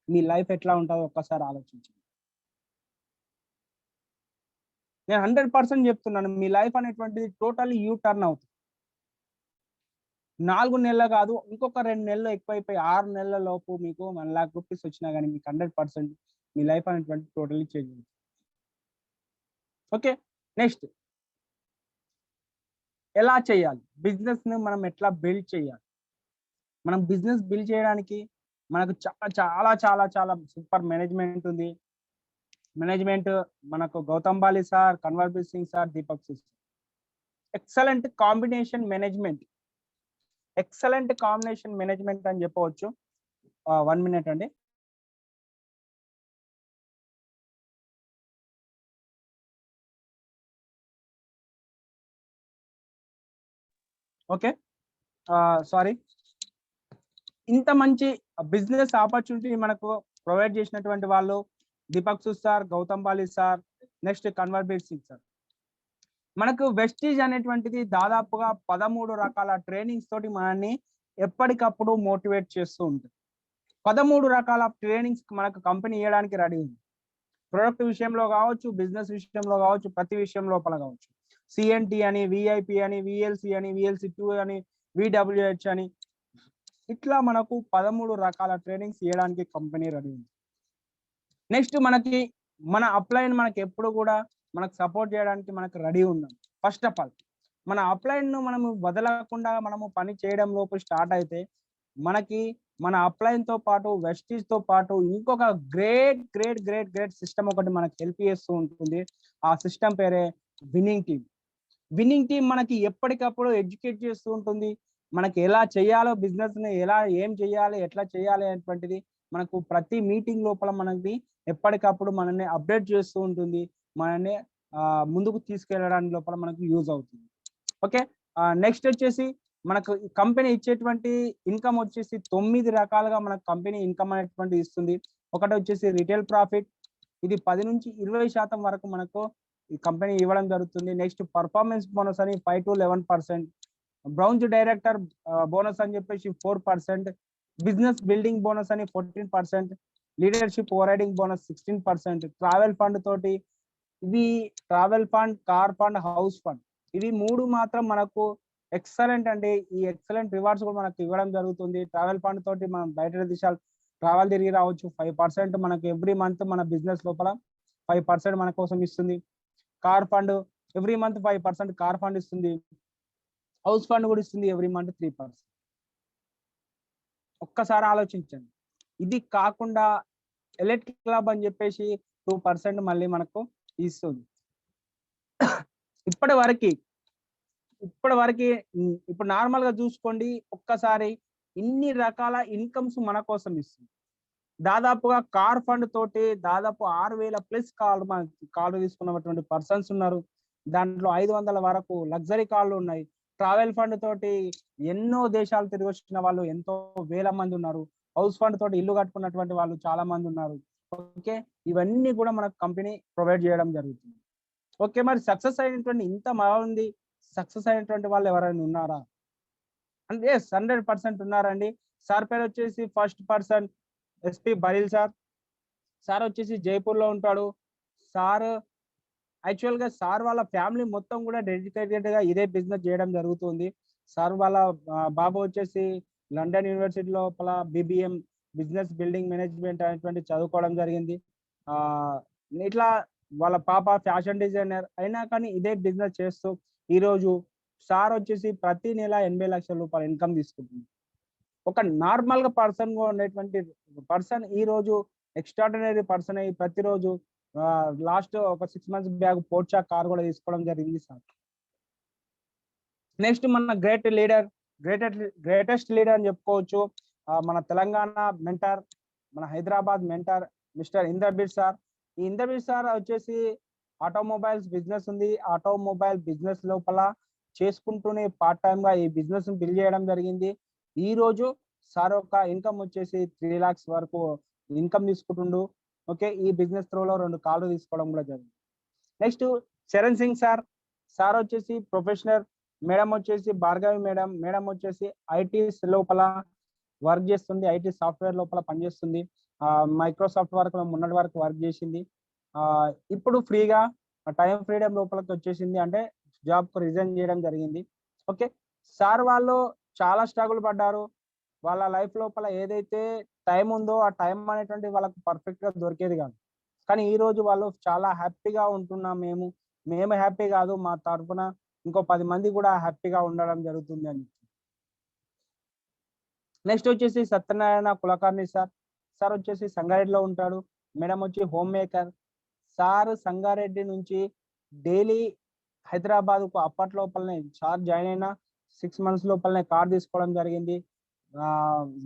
మీ లైఫ్ ఎట్లా ఉంటుందో ఒక్కసారి ఆలోచించండి. నేను 100% చెప్తున్నాను, మీ లైఫ్ అనేటువంటిది టోటల్లీ యూ టర్న్ అవుతుంది. 4 నెలలు కాదు, ఇంకొక 2 నెలలు ఎక్కువైపోయి 6 నెలల లోపు మీకు 1 lakh రూపీస్ వచ్చినా కానీ మీకు 100% మీ లైఫ్ అనేటువంటి టోటల్లీ చేంజ్ అవుతుంది. ఓకే, నెక్స్ట్ ఎలా చేయాలి, బిజినెస్ ని మనం ఎట్లా బిల్డ్ చేయాలి? మనం బిజినెస్ బిల్డ్ చేయడానికి మనకు చాలా చాలా చాలా చాలా సూపర్ మేనేజ్మెంట్ ఉంది. మేనేజ్మెంట్ మనకు Gautam Bali sir, Kanwarbir Singh sir, Deepak sir, excellent combination management, excellent combination management అని చెప్పవచ్చు. 1 minute అండి. ఓకే, సారీ, ఇంత మంచి బిజినెస్ ఆపర్చునిటీ మనకు ప్రొవైడ్ చేసినటువంటి వాళ్ళు Deepak sir, Gautam Bali sir, next Kanwarbir Singh sir. మనకు వెస్టీజ్ అనేటువంటిది దాదాపుగా 13 రకాల ట్రైనింగ్స్ తోటి మనల్ని ఎప్పటికప్పుడు మోటివేట్ చేస్తూ ఉంటుంది. 13 రకాల ట్రైనింగ్స్ మనకు కంపెనీ ఇవ్వడానికి రెడీ ఉంది. ప్రొడక్ట్ విషయంలో కావచ్చు, బిజినెస్ విషయంలో కావచ్చు, ప్రతి విషయం లోపల కావచ్చు. సిఎన్టీ అని, విఐపి అని, విఎల్సి అని, విఎల్సి2 అని, విడబ్ల్యూహెచ్ అని, ఇట్లా మనకు 13 రకాల ట్రైనింగ్స్ ఇవ్వడానికి కంపెనీ రెడీ ఉంది. నెక్స్ట్ మనకి మన అప్లైన్ మనకి ఎప్పుడు కూడా మనకు సపోర్ట్ చేయడానికి మనకు రెడీ ఉన్నాం. ఫస్ట్ ఆఫ్ ఆల్ మన అప్లైన్ ను మనము వదలకుండా మనము పని చేయడం లోపు స్టార్ట్ అయితే మనకి మన అప్లైన్ తో పాటు వెస్టీజ్ తో పాటు ఇంకొక great great great grade system ఒకటి మనకి హెల్ప్ చేస్తూ ఉంటుంది. ఆ సిస్టమ్ పేరే విన్నింగ్ టీమ్. విన్నింగ్ టీమ్ మనకి ఎప్పటికప్పుడు ఎడ్యుకేట్ చేస్తూ ఉంటుంది. మనకి ఎలా చేయాలో, బిజినెస్ ని ఎలా ఏం చేయాలి, ఎట్లా చేయాలి అనేటువంటిది మనకు ప్రతి మీటింగ్ లోపల మనకి ఎప్పటికప్పుడు మనల్ని అప్డేట్ చేస్తూ ఉంటుంది. మనల్ని ముందుకు తీసుకెళ్ళడానికి లోపల మనకు యూజ్ అవుతుంది. ఓకే, నెక్స్ట్ వచ్చేసి మనకు కంపెనీ ఇచ్చేటువంటి ఇన్కమ్ వచ్చేసి 9 రకాలుగా మనకు కంపెనీ ఇన్కమ్ అనేటువంటి ఇస్తుంది. ఒకటి వచ్చేసి రిటైల్ ప్రాఫిట్, ఇది 10 నుంచి 20% వరకు మనకు ఈ కంపెనీ ఇవ్వడం జరుగుతుంది. నెక్స్ట్ పర్ఫార్మెన్స్ బోనస్ అని 5 to 11%, బ్రౌన్స్ డైరెక్టర్ బోనస్ అని చెప్పేసి 4%, బిజినెస్ బిల్డింగ్ బోనస్ అని 14%, leadership over riding bonus 16%, travel fund తోటి, ఇవి travel fund, car fund, house fund, ఇవి 3 మాత్రం మనకు ఎక్సలెంట్ అండి. ఈ ఎక్సలెంట్ రివార్డ్స్ కూడా మనకు ఇవ్వడం జరుగుతుంది. ట్రావెల్ ఫండ్ తోటి మనం బయట దేశాలు ట్రావెల్ తిరిగి రావచ్చు. 5% మనకు ఎవ్రీ మంత్ మన బిజినెస్ లోపల 5% మన కోసం ఇస్తుంది. Car fund every month 5% car fund ఇస్తుంది. హౌస్ ఫండ్ కూడా ఇస్తుంది ఎవ్రీ మంత్ 3%. ఒక్కసారి ఆలోచించండి. ఇది కాకుండా ఎలెట్ క్లబ్ అని చెప్పేసి 2% మళ్ళీ మనకు ఇస్తుంది. ఇప్పటి వరకు ఇప్పుడు నార్మల్ గా చూసుకోండి, ఒక్కసారి ఇన్ని రకాల ఇన్కమ్స్ మన కోసం ఇస్తుంది. దాదాపుగా కార్ ఫండ్ తోటి దాదాపు 6,000+ కాల్ తీసుకున్నటువంటి పర్సన్స్ ఉన్నారు. దాంట్లో 500 వరకు లగ్జరీ కార్లు ఉన్నాయి. ట్రావెల్ ఫండ్ తోటి ఎన్నో దేశాలు తిరిగి వచ్చిన వాళ్ళు ఎంతో వేల మంది ఉన్నారు. హౌస్ ఫండ్ తోటి ఇల్లు కట్టుకున్నటువంటి వాళ్ళు చాలా మంది ఉన్నారు. ఓకే, ఇవన్నీ కూడా మనకు కంపెనీ ప్రొవైడ్ చేయడం జరుగుతుంది. ఓకే, మరి సక్సెస్ అయినటువంటి ఇంత బాగుంది, సక్సెస్ అయినటువంటి వాళ్ళు ఎవరైనా ఉన్నారా అంటే 100% ఉన్నారండి. సార్ పేరు వచ్చేసి first person SP బరిల్ sir. Sir వచ్చేసి జైపూర్ లో ఉంటాడు. సార్ యాక్చువల్ గా సార్ వాళ్ళ ఫ్యామిలీ మొత్తం కూడా డెడికేటెడ్ గా ఇదే బిజినెస్ చేయడం జరుగుతుంది. సార్ వాళ్ళ బాబు వచ్చేసి లండన్ యూనివర్సిటీ లోపల BBM బిజినెస్ బిల్డింగ్ మేనేజ్మెంట్ అనేటువంటి చదువుకోవడం జరిగింది. ఆ ఇట్లా వాళ్ళ పాప ఫ్యాషన్ డిజైనర్ అయినా కానీ ఇదే బిజినెస్ చేస్తూ ఈ రోజు సార్ వచ్చేసి ప్రతి నెల 80 లక్షల రూపాయలు ఇన్కమ్ తీసుకుంటుంది. ఒక నార్మల్ గా పర్సన్ గా ఉండేటువంటి పర్సన్ ఈ రోజు ఎక్స్ట్రాడినరీ పర్సన్ అయ్యి ప్రతిరోజు లాస్ట్ ఒక 6 మంత్స్ బ్యాక్ పోర్చా కార్ కూడా తీసుకోవడం జరిగింది సార్. నెక్స్ట్ మన గ్రేటెస్ట్ లీడర్ అని చెప్పుకోవచ్చు. మన తెలంగాణ మెంటర్, మన Hyderabad mentor mister Indrabir sir. ఈ ఇంద్రబీర్ సార్ వచ్చేసి ఆటోమొబైల్స్ బిజినెస్ ఉంది. ఆటోమొబైల్ బిజినెస్ లోపల చేసుకుంటూనే పార్ట్ టైమ్ గా ఈ బిజినెస్ బిల్డ్ చేయడం జరిగింది. ఈ రోజు సార్ యొక్క ఇన్కమ్ వచ్చేసి 3 lakhs వరకు ఇన్కమ్ తీసుకుంటుండు. ఓకే, ఈ బిజినెస్ త్రోలో 2 కార్లు తీసుకోవడం కూడా జరిగింది. Next Charan Singh sir. Sir వచ్చేసి ప్రొఫెషనల్. మేడం వచ్చేసి భార్గవి మేడం. మేడం వచ్చేసి ఐటీస్ లోపల వర్క్ చేస్తుంది. ఐటీ సాఫ్ట్వేర్ లోపల పనిచేస్తుంది. మైక్రోసాఫ్ట్ వరకు మొన్నటి వరకు వర్క్ చేసింది. ఇప్పుడు ఫ్రీగా టైం ఫ్రీడమ్ లోపలికి వచ్చేసింది, అంటే జాబ్ కు రిజైన్ చేయడం జరిగింది. ఓకే, సార్ వాళ్ళు చాలా స్ట్రగుల్ పడ్డారు. వాళ్ళ లైఫ్ లోపల ఏదైతే టైం ఉందో ఆ టైం అనేటువంటి వాళ్ళకి పర్ఫెక్ట్ గా దొరికేది కాదు. కానీ ఈ రోజు వాళ్ళు చాలా హ్యాపీగా ఉంటున్నాం. మేము హ్యాపీ కాదు, మా తరఫున ఇంకో 10 మంది కూడా హ్యాపీగా ఉండడం జరుగుతుంది అని. నెక్స్ట్ వచ్చేసి సత్యనారాయణ కులకర్ణి సార్. సార్ వచ్చేసి సంగారెడ్డిలో ఉంటాడు. మేడం వచ్చి హోమ్ మేకర్. సార్ సంగారెడ్డి నుంచి డైలీ హైదరాబాద్ కు అప్పట్లోపలనే సార్ జాయిన్ అయిన 6 months లోపలనే కార్ తీసుకోవడం జరిగింది.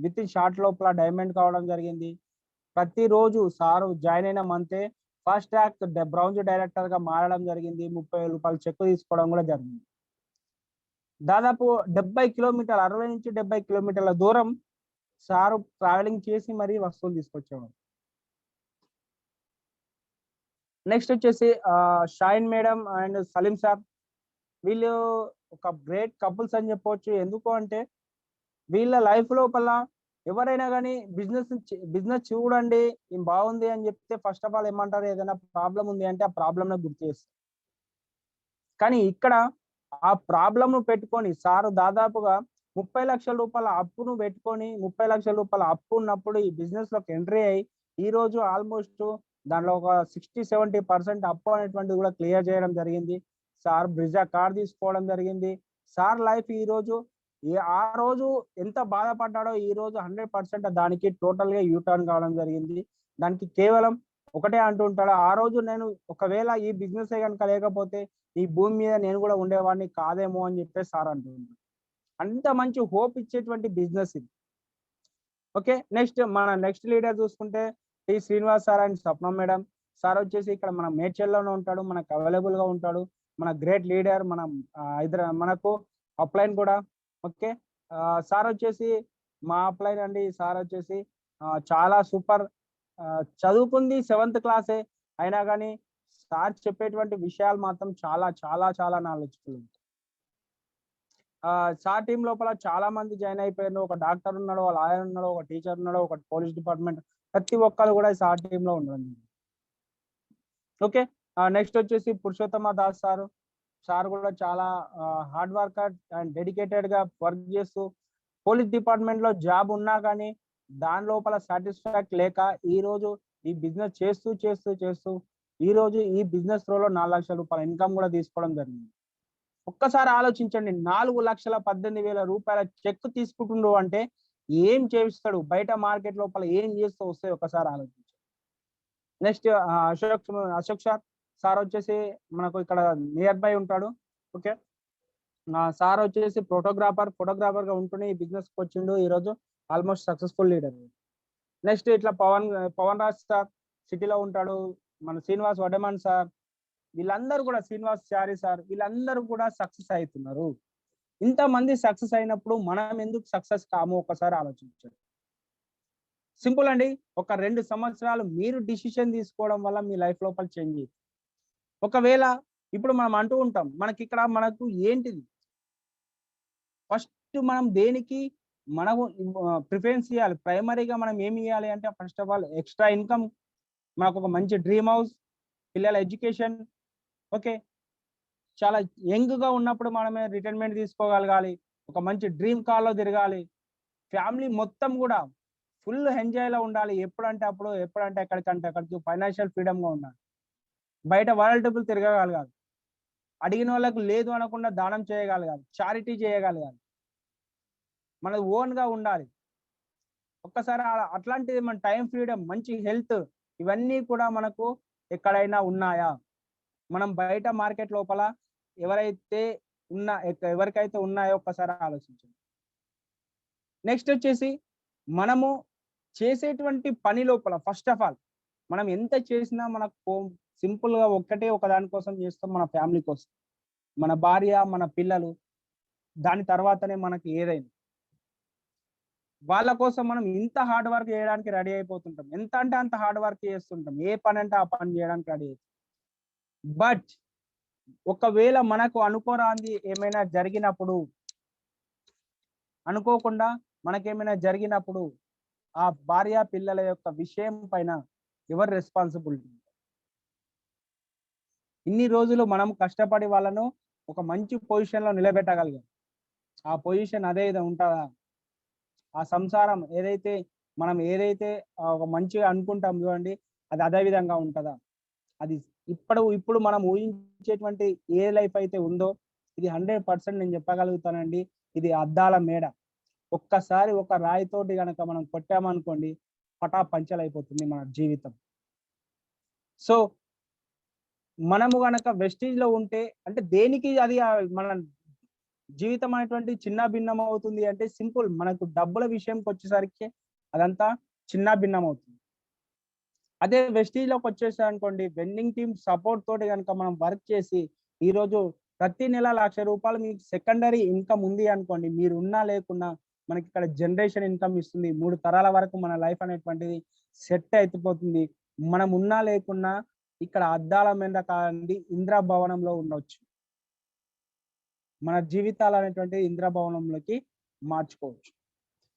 విత్ ఇన్ షార్ట్ లోపల డైమండ్ కావడం జరిగింది. ప్రతిరోజు సారు జాయిన్ అయిన మంతే ఫాస్ట్ ట్రాక్ బ్రౌంజ్ డైరెక్టర్ గా మారడం జరిగింది. 30,000 రూపాయలు చెక్ తీసుకోవడం కూడా జరిగింది. దాదాపు 70 కిలోమీటర్లు 60 నుంచి 70 కిలోమీటర్ల దూరం సారు ట్రావెలింగ్ చేసి మరీ వస్తువులు తీసుకొచ్చేవాడు. నెక్స్ట్ వచ్చేసి Shaheen madam and Salim sir. వీళ్ళు ఒక గ్రేట్ కపుల్స్ అని చెప్పవచ్చు. ఎందుకు అంటే వీళ్ళ లైఫ్ లోపల ఎవరైనా కానీ బిజినెస్ చూడండి బాగుంది అని చెప్తే ఫస్ట్ ఆఫ్ ఆల్ ఏమంటారు, ఏదైనా ప్రాబ్లం ఉంది అంటే ఆ ప్రాబ్లమ్ గుర్తు చేస్తారు. కానీ ఇక్కడ ఆ ప్రాబ్లమ్ ను పెట్టుకొని సార్ దాదాపుగా 30 లక్షల రూపాయల అప్పును పెట్టుకొని 30 లక్షల రూపాయల అప్పు ఉన్నప్పుడు ఈ బిజినెస్ లోకి ఎంట్రీ అయ్యి ఈ రోజు ఆల్మోస్ట్ దానిలో ఒక 60-70% అప్పు అనేటువంటిది కూడా క్లియర్ చేయడం జరిగింది. సార్ బ్రిజా కార్ తీసుకోవడం జరిగింది. సార్ లైఫ్ ఈ రోజు ఆ రోజు ఎంత బాధపడ్డాడో ఈ రోజు 100% దానికి టోటల్ గా యూటర్న్ కావడం జరిగింది. దానికి కేవలం ఒకటే అంటూ ఉంటాడు, ఆ రోజు నేను ఒకవేళ ఈ బిజినెస్ కనుక లేకపోతే ఈ భూమి మీద నేను కూడా ఉండేవాడిని కాదేమో అని చెప్పేసి సార్ అంటున్నాడు. అంత మంచి హోప్ ఇచ్చేటువంటి బిజినెస్ ఇది. ఓకే, నెక్స్ట్ లీడర్ చూసుకుంటే T Srinivas sir and Swapna madam. Sir వచ్చేసి ఇక్కడ మన మేడ్చల్లోనే ఉంటాడు, మనకు అవైలబుల్ గా ఉంటాడు. మన గ్రేట్ లీడర్, మనకు అప్లైన్ కూడా. ఓకే, సార్ వచ్చేసి మా అప్లైన్ అండి. సార్ వచ్చేసి చాలా సూపర్. చదువుకుంది 7th క్లాసే అయినా కానీ సార్ చెప్పేటువంటి విషయాలు మాత్రం చాలా చాలా చాలా నాలెడ్జ్ఫుల్. సార్ టీం లోపల చాలా మంది జాయిన్ అయిపోయారు. ఒక డాక్టర్ ఉన్నాడు, ఒక లాయర్ ఉన్నాడు, ఒక టీచర్ ఉన్నాడు, ఒక పోలీస్ డిపార్ట్మెంట్, ప్రతి ఒక్కరు కూడా సార్ టీం లో ఉండడం. ఓకే, నెక్స్ట్ వచ్చేసి పురుషోత్తమ దాస్ సార్. సార్ కూడా చాలా హార్డ్ వర్కర్ అండ్ డెడికేటెడ్ గా వర్క్ చేస్తూ పోలీస్ డిపార్ట్మెంట్ లో జాబ్ ఉన్నా కానీ దాని లోపల సాటిస్ఫాక్ట్ లేక ఈ రోజు ఈ బిజినెస్ చేస్తూ చేస్తూ చేస్తూ ఈ రోజు ఈ బిజినెస్ త్రోలో 4 లక్షల రూపాయల ఇన్కమ్ కూడా తీసుకోవడం జరిగింది. ఒక్కసారి ఆలోచించండి, 4,18,000 రూపాయల చెక్ తీసుకుంటుండు అంటే ఏం చేస్తాడు, బయట మార్కెట్ లోపల ఏం చేస్తూ వస్తాయి ఒక్కసారి ఆలోచించండి. నెక్స్ట్ అశోక్ సార్ వచ్చేసి మనకు ఇక్కడ నియర్ బై ఉంటాడు. ఓకే, సార్ వచ్చేసి ఫోటోగ్రాఫర్ గా ఉంటూనే ఈ బిజినెస్ కి వచ్చిండు. ఈ రోజు ఆల్మోస్ట్ సక్సెస్ఫుల్ లీడర్. నెక్స్ట్ ఇట్లా పవన్ రాజ్ సార్ సిటీలో ఉంటాడు. మన శ్రీనివాస్ వడమాన్ సార్, వీళ్ళందరూ కూడా శ్రీనివాస్ చారి సార్, వీళ్ళందరూ కూడా సక్సెస్ అవుతున్నారు. ఇంతమంది సక్సెస్ అయినప్పుడు మనం ఎందుకు సక్సెస్ కాము ఒకసారి ఆలోచించండి. సింపుల్ అండి, ఒక 2 సంవత్సరాలు మీరు డిసిషన్ తీసుకోవడం వల్ల మీ లైఫ్ లోపల చేంజ్. ఒకవేళ ఇప్పుడు మనం అంటూ ఉంటాం మనకు ఏంటిది ఫస్ట్ మనం దేనికి మనము ప్రిఫరెన్స్ ఇవ్వాలి. ప్రైమరీగా మనం ఏమి ఇవ్వాలి అంటే first of all extra income, మనకు ఒక మంచి డ్రీమ్ హౌస్, పిల్లల ఎడ్యుకేషన్, ఓకే. చాలా యంగ్‌గా ఉన్నప్పుడు మనమే రిటైర్మెంట్ తీసుకోగలగాలి. ఒక మంచి డ్రీమ్ కార్‌లో తిరగాలి. ఫ్యామిలీ మొత్తం గూడా ఫుల్ ఎంజాయ్‌లో ఉండాలి. ఎప్పుడంటే అప్పుడు, ఎప్పుడంటే ఎక్కడికంటే అక్కడికి ఫైనాన్షియల్ ఫ్రీడమ్‌గా ఉండాలి. బయట వరల్టబుల్ తిరగగలగాలి. అడిగినోళ్ళకి లేదు అనకుండా దానం చేయగలగాలి. చారిటీ చేయగలగాలి. మనది ఓన్‌గా ఉండాలి. ఒక్కసారి అట్లాంటిది మన టైమ్ ఫ్రీడమ్, మంచి హెల్త్ ఇవన్నీ కూడా మనకు ఎక్కడైనా ఉన్నాయా? మనం బయట మార్కెట్ లోపల ఎవరైతే ఎవరికైతే ఉన్నాయో ఒక్కసారి ఆలోచించండి. నెక్స్ట్ వచ్చేసి మనము చేసేటువంటి పని లోపల ఫస్ట్ ఆఫ్ ఆల్ మనం ఎంత చేసినా మనకు సింపుల్‌గా ఒక్కటే ఒక దాని కోసం చేస్తాం, మన ఫ్యామిలీ కోసం. మన భార్య, మన పిల్లలు, దాని తర్వాతనే మనకి ఏదైనా. వాళ్ళ కోసం మనం ఇంత హార్డ్ వర్క్ చేయడానికి రెడీ అయిపోతుంటాం. ఎంత అంటే అంత హార్డ్ వర్క్ చేస్తుంటాం. ఏ పని అంటే ఆ పని చేయడానికి రెడీ అయితాం. బట్ ఒకవేళ మనకు అనుకోరానిది ఏమైనా జరిగినప్పుడు, అనుకోకుండా మనకేమైనా జరిగినప్పుడు, ఆ భార్య, పిల్లల యొక్క విషయం పైన ఎవరు రెస్పాన్సిబిలిటీ? ఇన్ని రోజులు మనం కష్టపడి వాళ్ళను ఒక మంచి పొజిషన్‌లో నిలబెట్టగలిగాం. ఆ పొజిషన్ అదే విధంగా ఉంటదా? ఆ సంసారం ఏదైతే ఒక మంచిగా అనుకుంటాం చూడండి, అది అదే విధంగా ఉంటదా? అది ఇప్పుడు మనం ఊహించేటువంటి ఏ లైఫ్ అయితే ఉందో, ఇది 100% నేను చెప్పగలుగుతానండి. ఇది అద్దాల మేడ. ఒక్కసారి ఒక రాయితోటి గనక మనం కొట్టామనుకోండి, పటాపంచలైపోతుంది మన జీవితం. సో, మనము గనక వెస్టీజ్‌లో ఉంటే అంటే దేనికి అది మన జీవితం అనేటువంటిది చిన్నాభిన్నం అవుతుంది అంటే సింపుల్. మనకు డబ్బుల విషయంకొచ్చేసరికి అదంతా చిన్నాభిన్నమవుతుంది. అదే వెస్టీజ్‌లోకొచ్చేసామనుకోండి, వెండింగ్ టీమ్ సపోర్ట్ తోటి గనక మనం వర్క్ చేసి, ఈరోజు ప్రతి నెల రూ. 1,00,000 మీకు సెకండరీ ఇన్‌కమ్ ఉంది అనుకోండి. మీరున్నా లేకున్నా మనకిక్కడ జనరేషన్ ఇన్‌కమ్ ఇస్తుంది. 3 తరాల వరకు మన లైఫ్ అనేటువంటిది సెట్ అయిపోతుంది. మనం ఉన్నా లేకున్నా ఇక్కడ అద్దాల మీద కాదండి ఇంద్ర భవనంలో ఉండొచ్చు. మన జీవితాలనేటువంటిది ఇంద్ర భవనంలోకి మార్చుకోవచ్చు.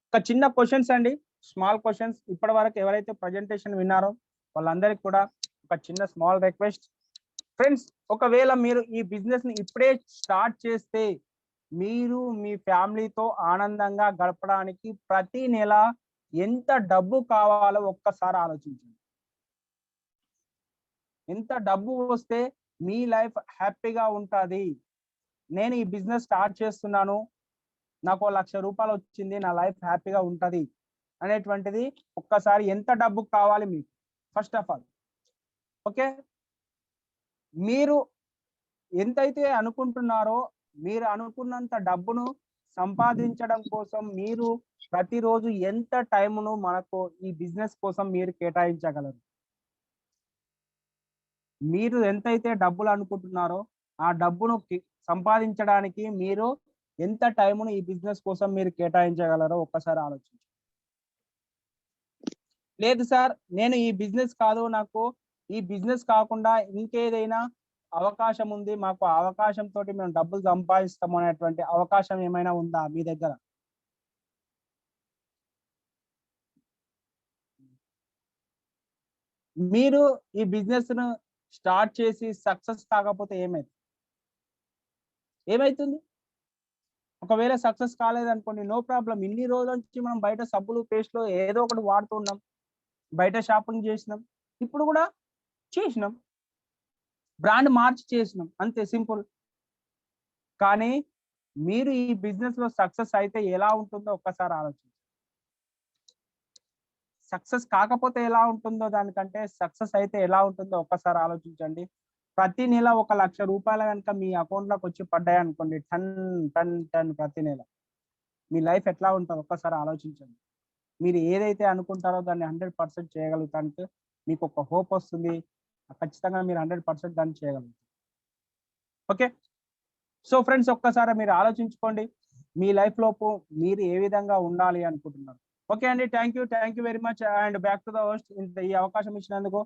ఒక చిన్న క్వెషన్స్ అండి. Small questions. ఇప్పటి వరకు ఎవరైతే ప్రజెంటేషన్ విన్నారో వాళ్ళందరికి కూడా ఒక చిన్న స్మాల్ రిక్వెస్ట్. ఫ్రెండ్స్, ఒకవేళ మీరు ఈ బిజినెస్‌ని ఇప్పుడే స్టార్ట్ చేస్తే మీరు మీ ఫ్యామిలీతో ఆనందంగా గడపడానికి ప్రతి నెల ఎంత డబ్బు కావాలో ఒక్కసారి ఆలోచించండి. ఎంత డబ్బు వస్తే మీ లైఫ్ హ్యాపీగా ఉంటది. నేను ఈ బిజినెస్ స్టార్ట్ చేస్తున్నాను. నాకు ఓ రూ. 1,00,000 వచ్చింది. నా లైఫ్ హ్యాపీగా ఉంటది అనేటువంటిది ఒక్కసారి ఎంత డబ్బు కావాలి మీకు? First of all. ఓకే. మీరు ఎంతైతే అనుకుంటున్నారో, మీరు అనుకున్నంత డబ్బును సంపాదించడం కోసం మీరు ప్రతిరోజు ఎంత టైమును మనకు ఈ బిజినెస్ కోసం మీరు కేటాయించగలరు? మీరు ఎంతైతే డబ్బులు అనుకుంటున్నారో, ఆ డబ్బును సంపాదించడానికి మీరు ఎంత టైమును ఈ బిజినెస్ కోసం మీరు కేటాయించగలరో ఒక్కసారి ఆలోచించండి. లేదు సార్, నేను ఈ బిజినెస్ కాదు, నాకు ఈ బిజినెస్ కాకుండా ఇంకేదైనా అవకాశం ఉంది. మాకు ఆ అవకాశంతోటి మేము డబ్బులు సంపాదిస్తాము అనేటువంటి అవకాశం ఏమైనా ఉందా మీ దగ్గర? మీరు ఈ బిజినెస్‌ను స్టార్ట్ చేసి సక్సెస్ కాకపోతే ఏమైతుంది? ఒకవేళ సక్సెస్ కాలేదనుకోండి, నో ప్రాబ్లమ్. ఇన్ని రోజుల నుంచి మనం బయట సబ్బులు, పేస్ట్‌లు ఏదో ఒకటి వాడుతున్నాం. బయట షాపింగ్ చేసినాం. ఇప్పుడు గూడా చేసినాం. బ్రాండ్ మార్చి చేసినాం. అంతే సింపుల్. కానీ మీరు ఈ బిజినెస్‌లో సక్సెస్ అయితే ఎలా ఉంటుందో ఒక్కసారి ఆలోచించండి. సక్సెస్ కాకపోతే ఎలా ఉంటుందో దానికంటే సక్సెస్ అయితే ఎలా ఉంటుందో ఒక్కసారి ఆలోచించండి. ప్రతి నెల ఒక రూ. 1,00,000 గనుక మీ అకౌంట్‌లోకి వచ్చి పడ్డాయనుకోండి. టన్, టన్, టన్ ప్రతి నెల. మీ లైఫ్ ఎట్లా ఉంటదో ఒక్కసారి ఆలోచించండి. మీరు ఏదైతే అనుకుంటారో దాన్ని 100% చేయగలుగుతానికి మీకొక హోప్ వస్తుంది. ఖచ్చితంగా మీరు 100% దాన్ని చేయగలుగుతారు. ఓకే. సో ఫ్రెండ్స్, ఒక్కసారి మీరు ఆలోచించుకోండి. మీ లైఫ్ లోపు మీరు ఏ విధంగా ఉండాలి అనుకుంటున్నారు? ఓకే అండి. Thank you very much and back to the host. ఈ అవకాశం ఇచ్చినందుకు.